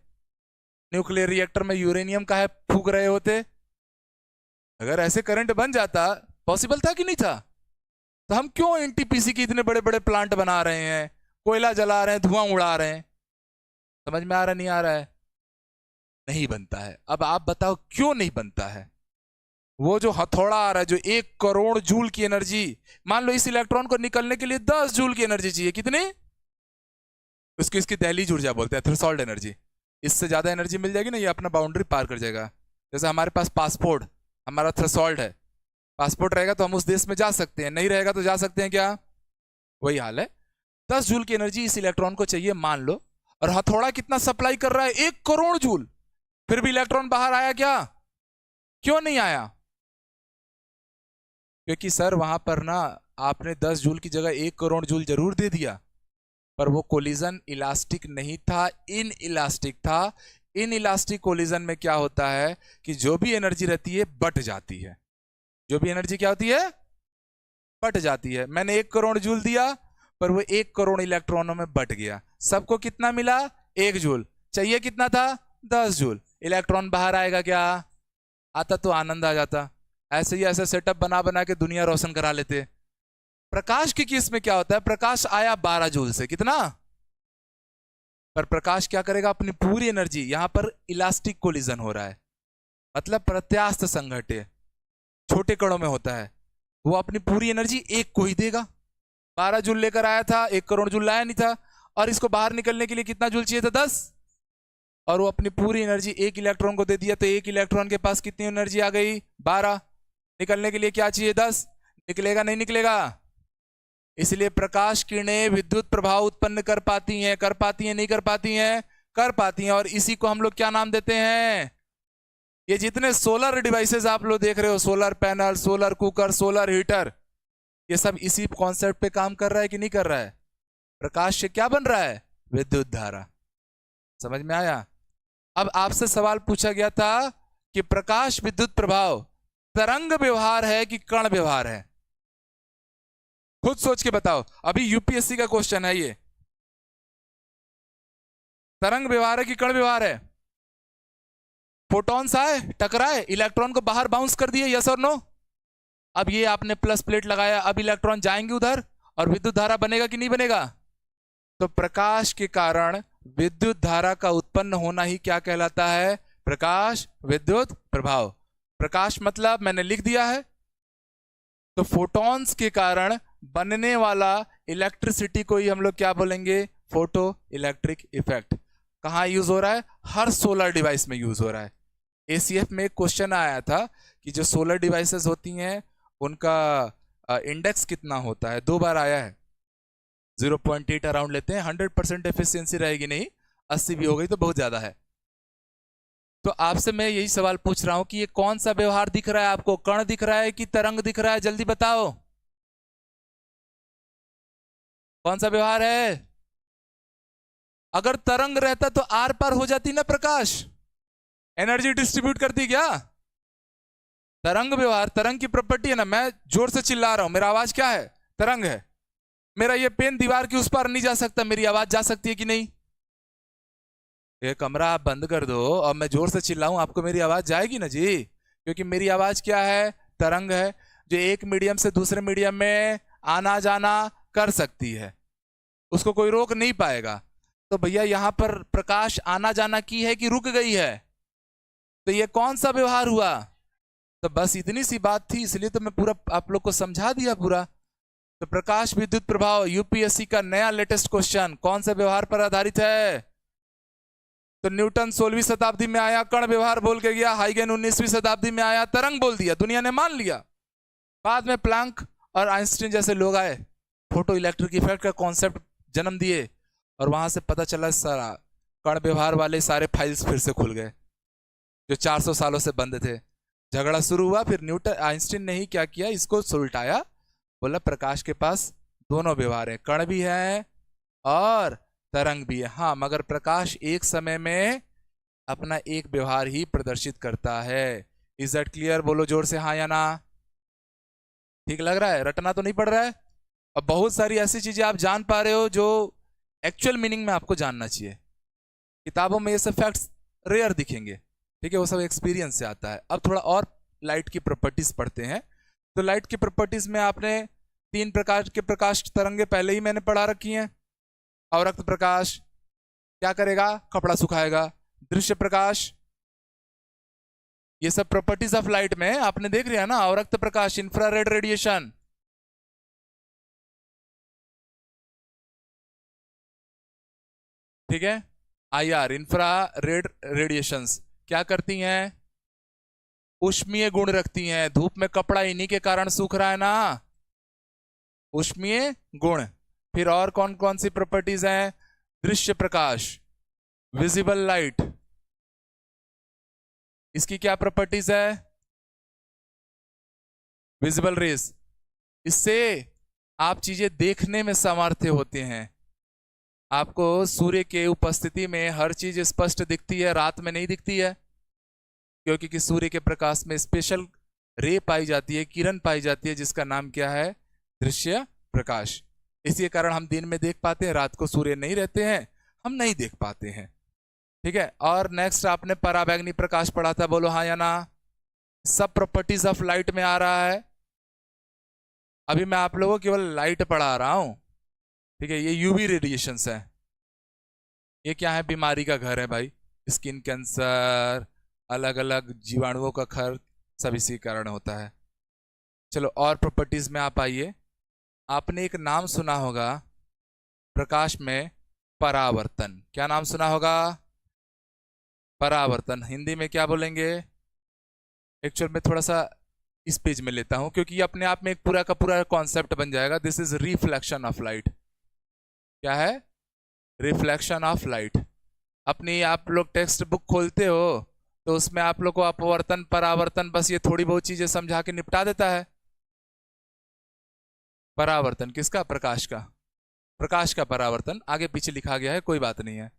न्यूक्लियर रिएक्टर में यूरेनियम काहे फूंक रहे होते। अगर ऐसे करंट बन जाता, पॉसिबल था कि नहीं था, तो हम क्यों एनटीपीसी के इतने बड़े बड़े प्लांट बना रहे हैं, कोयला जला रहे हैं, धुआं उड़ा रहे हैं। समझ में आ रहा नहीं आ रहा है, नहीं बनता है। अब आप बताओ क्यों नहीं बनता है। वो जो हथौड़ा आ रहा है, जो 1 करोड़ जूल की एनर्जी, मान लो इस इलेक्ट्रॉन को निकलने के लिए 10 जूल की एनर्जी चाहिए, कितनी, उसकी इसकी दहलीज ऊर्जा बोलते हैं, थ्रेशोल्ड एनर्जी। इससे ज्यादा एनर्जी मिल जाएगी ना, ये अपना बाउंड्री पार कर जाएगा। जैसे हमारे पास पासपोर्ट, हमारा थ्रेशोल्ड है, पासपोर्ट रहेगा तो हम उस देश में जा सकते हैं, नहीं रहेगा तो जा सकते हैं क्या, वही हाल है। 10 जूल की एनर्जी इस इलेक्ट्रॉन को चाहिए मान लो, और हथौड़ा कितना सप्लाई कर रहा है, 1 करोड़ जूल, फिर भी इलेक्ट्रॉन बाहर आया क्या? क्यों नहीं आया? क्योंकि सर वहां पर ना आपने 10 जूल की जगह 1 करोड़ जूल जरूर दे दिया, पर वो कोलिजन इलास्टिक नहीं था, इन इलास्टिक था। इन इलास्टिक कोलिजन में क्या होता है कि जो भी एनर्जी रहती है बट जाती है। जो भी एनर्जी क्या होती है? बट जाती है। मैंने 1 करोड़ जूल दिया, पर वो 1 करोड़ इलेक्ट्रॉनों में बट गया। सबको कितना मिला? 1 जूल। चाहिए कितना था? 10 जूल। इलेक्ट्रॉन बाहर आएगा क्या? आता तो आनंद आ जाता। ऐसे ही ऐसे सेटअप बना बना के दुनिया रोशन करा लेते। प्रकाश की केस में क्या होता है? प्रकाश आया 12 जूल से, कितना? पर प्रकाश क्या करेगा? अपनी पूरी एनर्जी, यहां पर इलास्टिक कोलिजन हो रहा है, मतलब प्रत्यास्थ संघट्य छोटे कणों में होता है, वो अपनी पूरी एनर्जी एक को ही देगा। 12 जूल लेकर आया था, 1 करोड़ जूल लाया नहीं था, और इसको बाहर निकलने के लिए कितना जूल चाहिए था? 10। और वो अपनी पूरी एनर्जी एक इलेक्ट्रॉन को दे दिया, तो एक इलेक्ट्रॉन के पास कितनी एनर्जी आ गई? 12। निकलने के लिए क्या चाहिए? 10। निकलेगा नहीं निकलेगा? इसलिए प्रकाश किरणें विद्युत प्रभाव उत्पन्न कर पाती हैं, कर पाती हैं नहीं कर पाती हैं? कर पाती हैं। और इसी को हम लोग क्या नाम देते हैं? ये जितने सोलर डिवाइसेस आप लोग देख रहे हो, solar panel, solar cooker, solar heater, ये सब इसी कॉन्सेप्ट पे काम कर रहा है कि नहीं कर रहा है? प्रकाश से क्या बन रहा है? विद्युत धारा। समझ में आया? अब आपसे सवाल पूछा गया था कि प्रकाश विद्युत प्रभाव तरंग व्यवहार है कि कण व्यवहार है? खुद सोच के बताओ। अभी यूपीएससी का क्वेश्चन है ये। तरंग व्यवहार है कि कण व्यवहार है? फोटॉन्स आए, टकराए, इलेक्ट्रॉन को बाहर बाउंस कर दिए, यस और नो? अब ये आपने प्लस प्लेट लगाया, अब इलेक्ट्रॉन जाएंगे उधर और विद्युत धारा बनेगा कि नहीं बनेगा? तो प्रकाश के कारण विद्युत धारा का उत्पन्न होना ही क्या कहलाता है? प्रकाश विद्युत प्रभाव। प्रकाश मतलब मैंने लिख दिया है, तो फोटॉन्स के कारण बनने वाला इलेक्ट्रिसिटी को ही हम लोग क्या बोलेंगे? Photo electric effect. कहाँ यूज हो रहा है? हर सोलर डिवाइस में यूज हो रहा है। एसीएफ में एक क्वेश्चन आया था कि जो सोलर डिवाइसेस होती हैं उनका इंडेक्स कितना होता है? 2 बार आया है। 0.8 अराउंड लेते हैं, 100% एफिशिएंसी रहेगी नहीं, 80 भी हो गई तो बहुत ज्यादा है। तो आपसे मैं यही सवाल पूछ रहा हूं कि ये कौन सा व्यवहार दिख रहा है आपको? कण दिख रहा है कि तरंग दिख रहा है? जल्दी बताओ, कौन सा व्यवहार है? अगर तरंग रहता तो आर पार हो जाती ना प्रकाश, एनर्जी डिस्ट्रीब्यूट करती क्या? तरंग व्यवहार, तरंग की प्रॉपर्टी है ना। मैं जोर से चिल्ला रहा हूं, मेरा आवाज क्या है? तरंग है। मेरा ये पेन दीवार के उस पार नहीं जा सकता, मेरी आवाज जा सकती है कि नहीं? ये कमरा आप बंद कर दो और मैं जोर से चिल्लाऊं, आपको मेरी आवाज जाएगी ना जी? क्योंकि मेरी आवाज क्या है? तरंग है, जो एक मीडियम से दूसरे मीडियम में आना जाना कर सकती है, उसको कोई रोक नहीं पाएगा। तो भैया यहां पर प्रकाश आना जाना की है कि रुक गई है? तो ये कौन सा व्यवहार हुआ? तो बस इतनी सी बात थी, इसलिए तो मैं पूरा आप लोग को समझा दिया पूरा। तो प्रकाश विद्युत प्रभाव यूपीएससी का नया लेटेस्ट क्वेश्चन कौन से व्यवहार पर आधारित है? तो न्यूटन 16वीं शताब्दी में आया, कण व्यवहार बोल के गया। हाइगन 19वीं शताब्दी में आया, तरंग बोल दिया, दुनिया ने मान लिया। बाद में प्लैंक और आइंस्टीन जैसे लोग आए, फोटो इलेक्ट्रिक इफेक्ट का कॉन्सेप्ट जन्म दिए, और वहां से पता चला सारा कण व्यवहार वाले सारे फाइल्स फिर से खुल गए जो 400 सालों से बंद थे। झगड़ा शुरू हुआ, फिर न्यूटन आइंस्टीन ने ही क्या किया, इसको सुलटाया, बोला प्रकाश के पास दोनों व्यवहार है, कण भी है और तरंग भी है। हाँ, मगर प्रकाश एक समय में अपना एक व्यवहार ही प्रदर्शित करता है। Is that clear? बोलो जोर से हाँ या ना। ठीक लग रहा है? रटना तो नहीं पड़ रहा है? अब बहुत सारी ऐसी चीजें आप जान पा रहे हो जो एक्चुअल मीनिंग में आपको जानना चाहिए। किताबों में ये सब फैक्ट्स रेयर दिखेंगे, ठीक है, वो सब एक्सपीरियंस से आता है। अब थोड़ा और लाइट की प्रॉपर्टीज पढ़ते हैं। तो लाइट की प्रॉपर्टीज में आपने 3 प्रकार के प्रकाश तरंगे पहले ही मैंने पढ़ा रखी हैं। अवरक्त प्रकाश क्या करेगा? कपड़ा सुखाएगा। दृश्य प्रकाश, ये सब प्रॉपर्टीज ऑफ लाइट में आपने देख लिया ना। अवरक्त प्रकाश, इंफ्रारेड रेडिएशन, ठीक है, आईआर, इंफ्रारेड रेडिएशंस क्या करती हैं? ऊष्मीय गुण रखती हैं। धूप में कपड़ा इन्हीं के कारण सूख रहा है ना, ऊष्मीय गुण। फिर और कौन कौन सी प्रॉपर्टीज हैं? दृश्य प्रकाश, विजिबल लाइट, इसकी क्या प्रॉपर्टीज है? विजिबल रेस, इससे आप चीजें देखने में सामर्थ्य होते हैं। आपको सूर्य के उपस्थिति में हर चीज स्पष्ट दिखती है, रात में नहीं दिखती है, क्योंकि कि सूर्य के प्रकाश में स्पेशल रे पाई जाती है, किरण पाई जाती है, जिसका नाम क्या है? दृश्य प्रकाश। इसी कारण हम दिन में देख पाते हैं, रात को सूर्य नहीं रहते हैं, हम नहीं देख पाते हैं। ठीक है। और नेक्स्ट आपने पराबैंगनी प्रकाश पढ़ा था, बोलो हाँ या ना? सब प्रॉपर्टीज ऑफ लाइट में आ रहा है। अभी मैं आप लोगों को केवल लाइट पढ़ा रहा हूं। ठीक है। ये यूवी रेडिएशंस है। ये क्या है? बीमारी का घर है भाई। स्किन कैंसर, अलग अलग जीवाणुओं का घर, सब इसी कारण होता है। चलो और प्रॉपर्टीज में आप आइए। आपने एक नाम सुना होगा प्रकाश में, परावर्तन। क्या नाम सुना होगा? परावर्तन। हिंदी में क्या बोलेंगे? एक्चुअल में थोड़ा सा इस पेज में लेता हूं, क्योंकि ये अपने आप में एक पूरा का पूरा कॉन्सेप्ट बन जाएगा। This is reflection of light. क्या है? Reflection of light. अपनी आप लोग टेक्स्ट बुक खोलते हो तो उसमें आप लोग को अपवर्तन, परावर्तन, बस ये थोड़ी बहुत चीजें समझा के निपटा देता है। परावर्तन किसका? प्रकाश का। प्रकाश का परावर्तन आगे पीछे लिखा गया है, कोई बात नहीं है।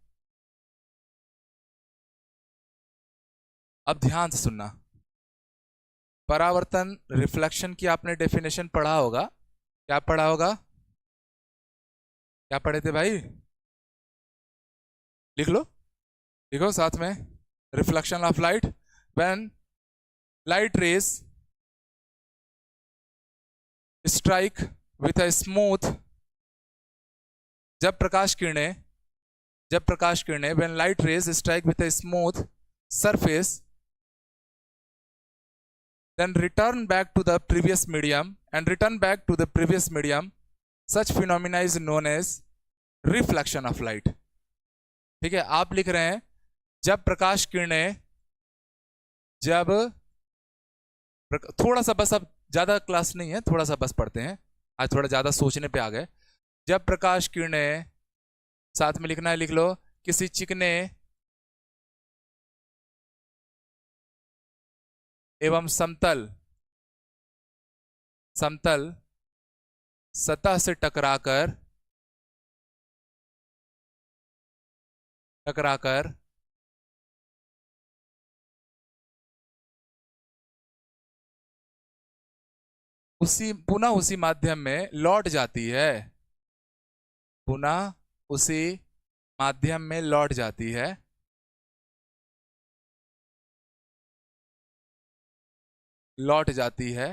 अब ध्यान से सुनना। परावर्तन, रिफ्लेक्शन की आपने डेफिनेशन पढ़ा होगा। क्या पढ़ा होगा? क्या पढ़े थे भाई? लिख लो, लिखो साथ में। Reflection of light, when light rays strike with a smooth, जब प्रकाश किरणें when light rays strike with a smooth surface then return back to the previous medium, such phenomena is known as reflection of light। ठीक है। आप लिख रहे हैं जब प्रकाश किरणें, जब थोड़ा सा, बस अब ज्यादा क्लास नहीं है, थोड़ा सा बस पढ़ते हैं, आज थोड़ा ज्यादा सोचने पे आ गए। जब प्रकाश किरणें, साथ में लिखना है, लिख लो, किसी चिकने एवं समतल सतह से टकराकर पुनः उसी माध्यम में लौट जाती है। पुनः उसी माध्यम में लौट जाती है। लौट जाती है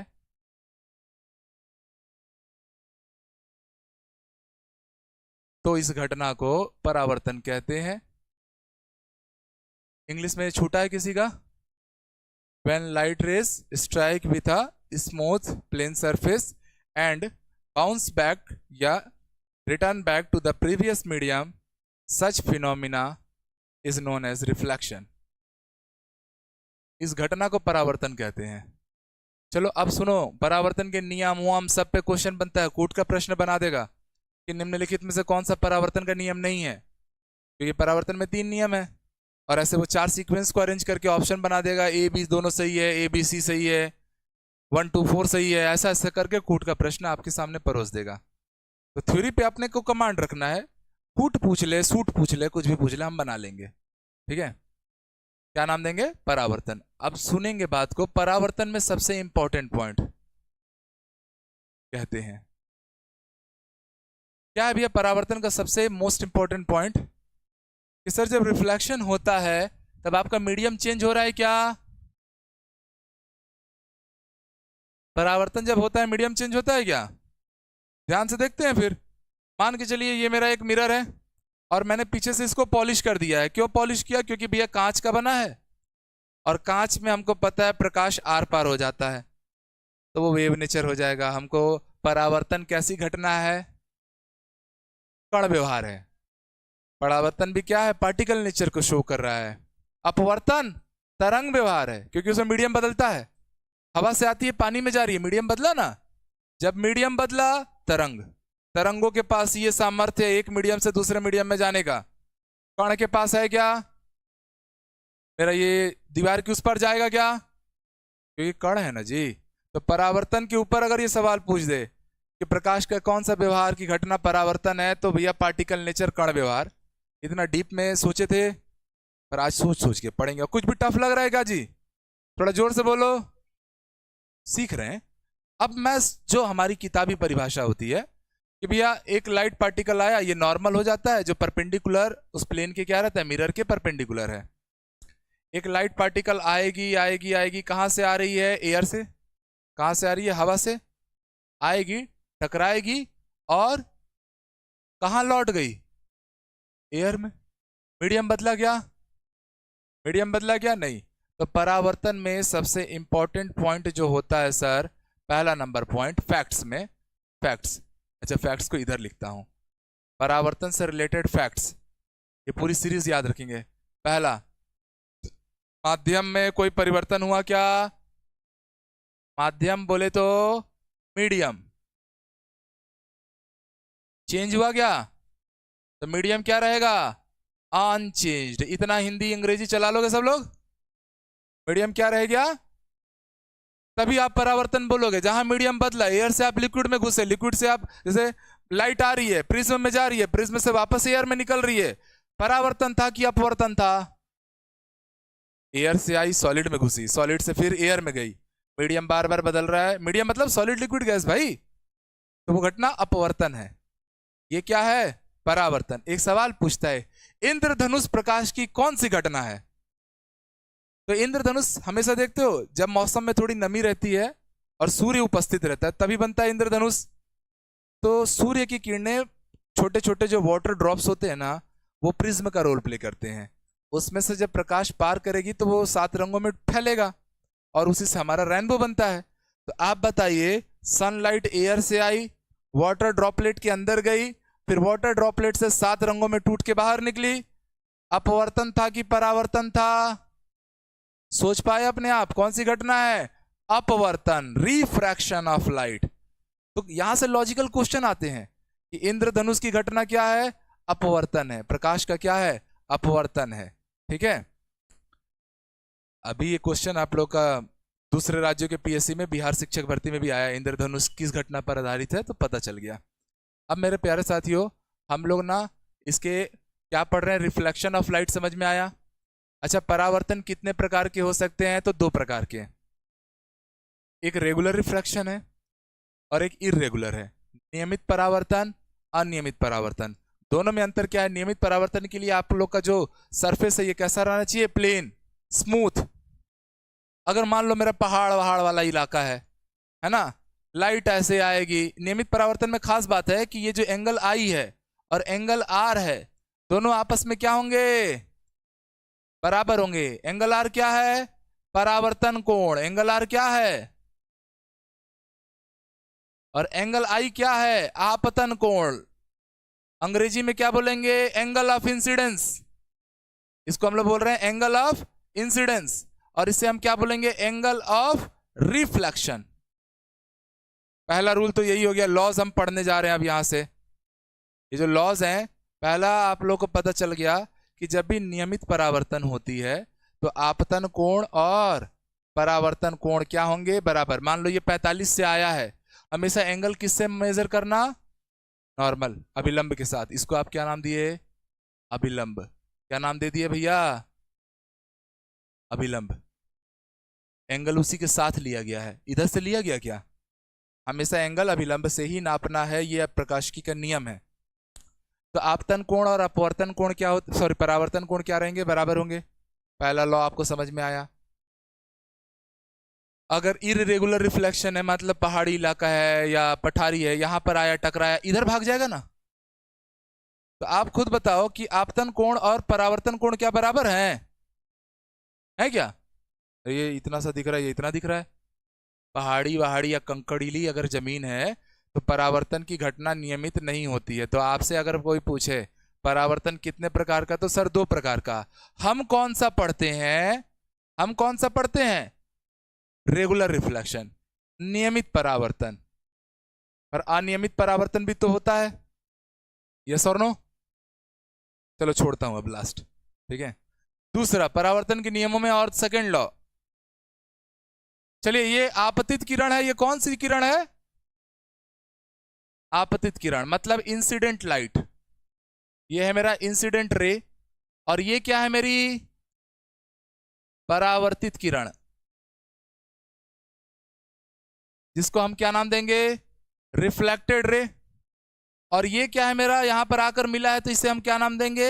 तो इस घटना को परावर्तन कहते हैं। इंग्लिश में छूटा है किसी का? When light rays strike with a smooth plane surface and bounce back या return back to the previous medium, such phenomena is known as reflection। इस घटना को परावर्तन कहते हैं। चलो अब सुनो, परावर्तन के नियम वाम सब पे क्वेश्चन बनता है, कूट का प्रश्न बना देगा कि निम्नलिखित में से कौन सा परावर्तन का नियम नहीं है। क्योंकि परावर्तन में 3 नियम है, और ऐसे वो 4 सीक्वेंस को अरेंज करके ऑप्शन बना देगा, ए बी दोनों सही है, ए बी सी सही है, 1 2 4 सही है, ऐसा ऐसा करके कूट का प्रश्न आपके सामने परोस देगा। तो थ्योरी पे अपने को कमांड रखना है, कूट पूछ ले, सूट पूछ ले, कुछ भी पूछ ले, हम बना लेंगे। ठीक है। क्या नाम देंगे? परावर्तन। अब सुनेंगे बात को, परावर्तन में सबसे इंपॉर्टेंट पॉइंट कहते हैं क्या है भैया? परावर्तन का सबसे मोस्ट इंपॉर्टेंट पॉइंट कि सर जब रिफ्लेक्शन होता है तब आपका मीडियम चेंज हो रहा है क्या? परावर्तन जब होता है मीडियम चेंज होता है क्या? ध्यान से देखते हैं फिर। मान के चलिए ये मेरा एक मिरर है और मैंने पीछे से इसको पॉलिश कर दिया है। क्यों पॉलिश किया? क्योंकि भैया कांच का बना है और कांच में हमको पता है प्रकाश आर पार हो जाता है, तो वो वेव नेचर हो जाएगा। हमको परावर्तन कैसी घटना है? कण व्यवहार है। परावर्तन भी क्या है? पार्टिकल नेचर को शो कर रहा है। अपवर्तन तरंग व्यवहार है, क्योंकि उसमें मीडियम बदलता है। हवा से आती है, पानी में जा रही है, मीडियम बदला ना। जब मीडियम बदला, तरंगों के पास ये सामर्थ्य है एक मीडियम से दूसरे मीडियम में जाने का। कण के पास है क्या? मेरा ये दीवार के उस पर जाएगा क्या? क्योंकि कण है ना जी। तो परावर्तन के ऊपर अगर ये सवाल पूछ दे कि प्रकाश का कौन सा व्यवहार की घटना परावर्तन है, तो भैया पार्टिकल नेचर कण व्यवहार। इतना डीप में सोचे थे, पर आज सोच सोच के पढ़ेंगे। कुछ भी टफ लग रहा है क्या जी? थोड़ा जोर से बोलो। सीख रहे हैं। अब मैं जो हमारी किताबी परिभाषा होती है कि भैया एक लाइट पार्टिकल आया, ये नॉर्मल हो जाता है, जो परपेंडिकुलर उस प्लेन के क्या रहता है, मिरर के परपेंडिकुलर है। एक लाइट पार्टिकल आएगी आएगी आएगी, कहां से आ रही है? एयर से। कहां से आ रही है? हवा से। आएगी, टकराएगी, और कहां लौट गई? एयर में। मीडियम बदला क्या? मीडियम बदला क्या? नहीं। तो परावर्तन में सबसे इंपॉर्टेंट पॉइंट जो होता है सर, पहला नंबर पॉइंट फैक्ट्स में। फैक्ट्स, अच्छा फैक्ट्स को इधर लिखता हूं। परावर्तन से रिलेटेड फैक्ट्स, ये पूरी सीरीज याद रखेंगे। पहला, माध्यम में कोई परिवर्तन हुआ क्या? माध्यम बोले तो मीडियम। चेंज हुआ क्या? तो मीडियम क्या रहेगा? अनचेंज्ड। इतना हिंदी अंग्रेजी चला लोगे सब लोग? मीडियम क्या रह गया? तभी आप परावर्तन बोलोगे। जहां मीडियम बदला, एयर से आप लिक्विड में घुसे, लिक्विड से आप, जैसे लाइट आ रही है, प्रिज्म में जा रही है, प्रिज्म से वापस एयर में निकल रही है, परावर्तन था कि अपवर्तन था? एयर से आई, सॉलिड में घुसी, सॉलिड से फिर एयर में गई, मीडियम बार बार बदल रहा है। मीडियम मतलब सॉलिड लिक्विड गैस भाई, तो वो घटना अपवर्तन है। ये क्या है? परावर्तन। एक सवाल पूछता है, इंद्रधनुष प्रकाश की कौन सी घटना है? तो इंद्रधनुष हमेशा देखते हो जब मौसम में थोड़ी नमी रहती है और सूर्य उपस्थित रहता है, तभी बनता है इंद्रधनुष। तो सूर्य की किरणें, छोटे छोटे जो वाटर ड्रॉप्स होते हैं ना, वो प्रिज्म का रोल प्ले करते हैं। उसमें से जब प्रकाश पार करेगी तो वो 7 रंगों में फैलेगा, और उसी से हमारा रेनबो बनता है। तो आप बताइए, सनलाइट एयर से आई, वाटर ड्रॉपलेट के अंदर गई, फिर वाटर ड्रॉपलेट से 7 रंगों में टूट के बाहर निकली, अपवर्तन था कि परावर्तन था? सोच पाए अपने आप, कौन सी घटना है? अपवर्तन, रिफ्रैक्शन ऑफ लाइट। तो यहां से लॉजिकल क्वेश्चन आते हैं कि इंद्रधनुष की घटना क्या है? अपवर्तन है। प्रकाश का क्या है? अपवर्तन है। ठीक है। अभी ये क्वेश्चन आप लोग का दूसरे राज्यों के पीएससी में, बिहार शिक्षक भर्ती में भी आया, इंद्रधनुष किस घटना पर आधारित है, तो पता चल गया। अब मेरे प्यारे साथियों, हम लोग ना इसके क्या पढ़ रहे हैं? रिफ्लेक्शन ऑफ लाइट समझ में आया? अच्छा, परावर्तन कितने प्रकार के हो सकते हैं? तो 2 प्रकार के। एक रेगुलर रिफ्रैक्शन है और एक इरेगुलर है। नियमित परावर्तन, अनियमित परावर्तन। दोनों में अंतर क्या है? नियमित परावर्तन के लिए आप लोग का जो सरफेस है, ये कैसा रहना चाहिए? Plane, smooth. अगर मान लो मेरा पहाड़ वहाड़ वाला इलाका है ना, लाइट ऐसे आएगी। नियमित परावर्तन में खास बात है कि ये जो एंगल आई है और एंगल आर है, दोनों आपस में क्या होंगे? बराबर होंगे। एंगल आर क्या है? परावर्तन कोण। एंगल आर क्या है? और एंगल आई क्या है? आपतन कोण। अंग्रेजी में क्या बोलेंगे? Angle of incidence. इसको हम लोग बोल रहे हैं एंगल ऑफ इंसिडेंस, और इसे हम क्या बोलेंगे? Angle of reflection. पहला रूल तो यही हो गया। लॉज हम पढ़ने जा रहे हैं अब यहां से। ये जो लॉज हैं, पहला आप लोग को पता चल गया कि जब भी नियमित परावर्तन होती है तो आपतन कोण और परावर्तन कोण क्या होंगे? बराबर। मान लो ये 45 से आया है, हमेशा एंगल किससे मेजर करना? नॉर्मल, अभिलंब के साथ। इसको आप क्या नाम दिए? अभिलंब। क्या नाम दे दिए भैया? अभिलंब। एंगल उसी के साथ लिया गया है, इधर से लिया गया क्या? हमेशा एंगल अभिलंब से ही नापना है, यह प्रकाशिकी का नियम है। तो आपतन कोण और अपवर्तन कोण क्या होते, सॉरी परावर्तन कोण क्या रहेंगे? बराबर होंगे। पहला लॉ आपको समझ में आया। अगर इरेगुलर रिफ्लेक्शन है, मतलब पहाड़ी इलाका है या पठारी है, यहां पर आया, टकराया, इधर भाग जाएगा ना। तो आप खुद बताओ कि आपतन कोण और परावर्तन कोण क्या बराबर हैं? है क्या? ये इतना सा दिख रहा है, ये इतना दिख रहा है। पहाड़ी वहाड़ी या कंकड़ीली अगर जमीन है तो परावर्तन की घटना नियमित नहीं होती है। तो आपसे अगर कोई पूछे परावर्तन कितने प्रकार का, तो सर 2 प्रकार का। हम कौन सा पढ़ते हैं? हम कौन सा पढ़ते हैं? रेगुलर रिफ्लेक्शन, नियमित परावर्तन। और अनियमित परावर्तन भी तो होता है। यस और नो? चलो छोड़ता हूं अब लास्ट, ठीक है। दूसरा, परावर्तन के नियमों में और सेकेंड लॉ। चलिए, ये आपतित किरण है, ये कौन सी किरण है? आपतित किरण मतलब इंसिडेंट लाइट। ये है मेरा इंसिडेंट रे, और ये क्या है मेरी? परावर्तित किरण, जिसको हम क्या नाम देंगे? Reflected ray. और ये क्या है मेरा? यहां पर आकर मिला है तो इसे हम क्या नाम देंगे?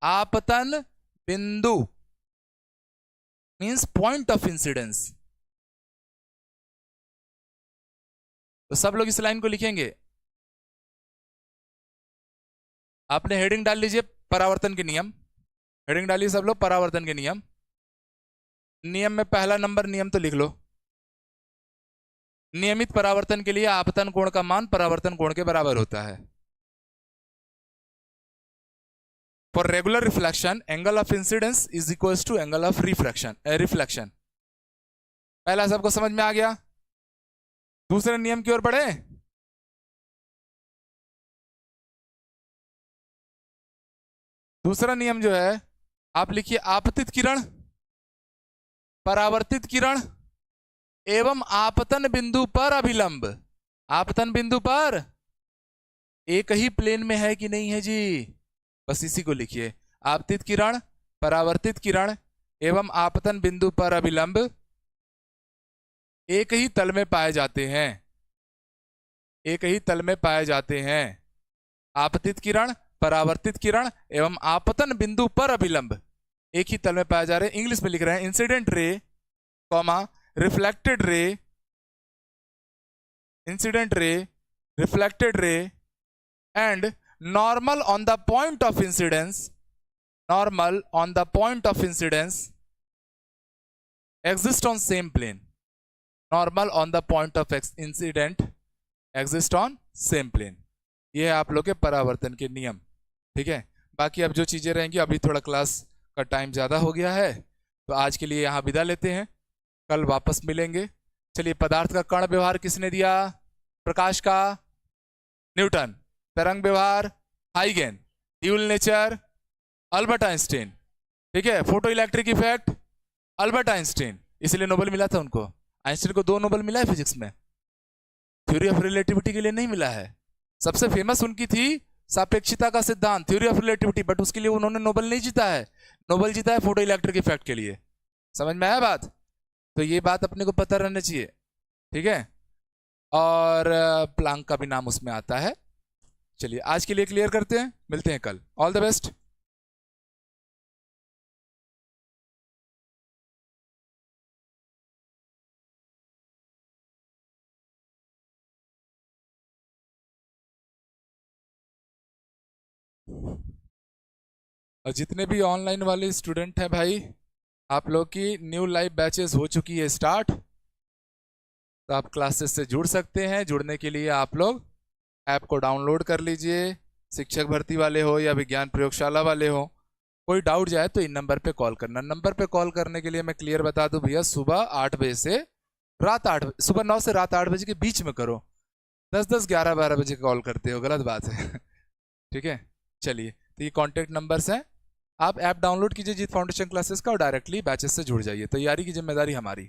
आपतन बिंदु, मींस पॉइंट ऑफ इंसिडेंस। तो सब लोग इस लाइन को लिखेंगे। आपने हेडिंग डाल लीजिए परावर्तन के नियम, हेडिंग डालिए सब लोग, परावर्तन के नियम। नियम में पहला नंबर नियम तो लिख लो। नियमित परावर्तन के लिए आपतन कोण का मान परावर्तन कोण के बराबर होता है। For regular reflection angle of incidence is equal to angle of reflection. पहला सबको समझ में आ गया? दूसरे नियम की ओर बढ़े। दूसरा नियम जो है, आप लिखिए, आपतित किरण, परावर्तित किरण एवं आपतन बिंदु पर अभिलंब। आपतन बिंदु पर एक ही प्लेन में है कि नहीं है जी? बस इसी को लिखिए। आपतित किरण, परावर्तित किरण एवं आपतन बिंदु पर अभिलंब एक ही तल में पाए जाते हैं, एक ही तल में पाए जाते हैं। आपतित किरण, परावर्तित किरण एवं आपतन बिंदु पर अभिलंब एक ही तल में पाए जा रहे हैं। इंग्लिश में लिख रहे हैं incident ray, comma, reflected ray, incident ray, reflected ray and normal on the point of incidence, normal on the point of incidence exist on same plane. Normal on the point of incident exist on same plane. ये है आप लोग के परावर्तन के नियम, ठीक है। बाकी अब जो चीजें रहेंगी, अभी थोड़ा क्लास का टाइम ज्यादा हो गया है तो आज के लिए यहां विदा लेते हैं, कल वापस मिलेंगे। चलिए, पदार्थ का कण व्यवहार किसने दिया? प्रकाश का न्यूटन, तरंग व्यवहार हाइगेन, ड्यूल नेचर अल्बर्ट आइंस्टीन, ठीक है। Photo electric effect Albert Einstein, इसलिए नोबेल मिला था उनको। आइंस्टीन को 2 नोबेल मिला है फिजिक्स में, थ्योरी ऑफ रिलेटिविटी के लिए नहीं मिला है। सबसे फेमस उनकी थी सापेक्षिता का सिद्धांत, थ्योरी ऑफ रिलेटिविटी, बट उसके लिए उन्होंने नोबेल नहीं जीता है। नोबेल जीता है फोटो इलेक्ट्रिक इफेक्ट के लिए। समझ में आया बात? तो ये बात अपने को पता रहना चाहिए, ठीक है। और प्लांक का भी नाम उसमें आता है। चलिए, आज के लिए क्लियर करते हैं, मिलते हैं कल। All the best. और जितने भी ऑनलाइन वाले स्टूडेंट हैं भाई, आप लोग की न्यू लाइव बैचेस हो चुकी है स्टार्ट, तो आप क्लासेस से जुड़ सकते हैं। जुड़ने के लिए आप लोग ऐप को डाउनलोड कर लीजिए। शिक्षक भर्ती वाले हो या विज्ञान प्रयोगशाला वाले हो, कोई डाउट जाए तो इन नंबर पे कॉल करना। नंबर पे कॉल करने के लिए मैं क्लियर बता दूं भैया, सुबह 8 बजे से रात 8 बजे, सुबह 9 से रात 8 बजे के बीच में करो। 10-10, 11-12 बजे कॉल करते हो, गलत बात है ठीक है। चलिए, तो ये कॉन्टेक्ट नंबर्स हैं। आप ऐप डाउनलोड कीजिए जीत फाउंडेशन क्लासेस का और डायरेक्टली बैचेस से जुड़ जाइए। तैयारी की जिम्मेदारी हमारी।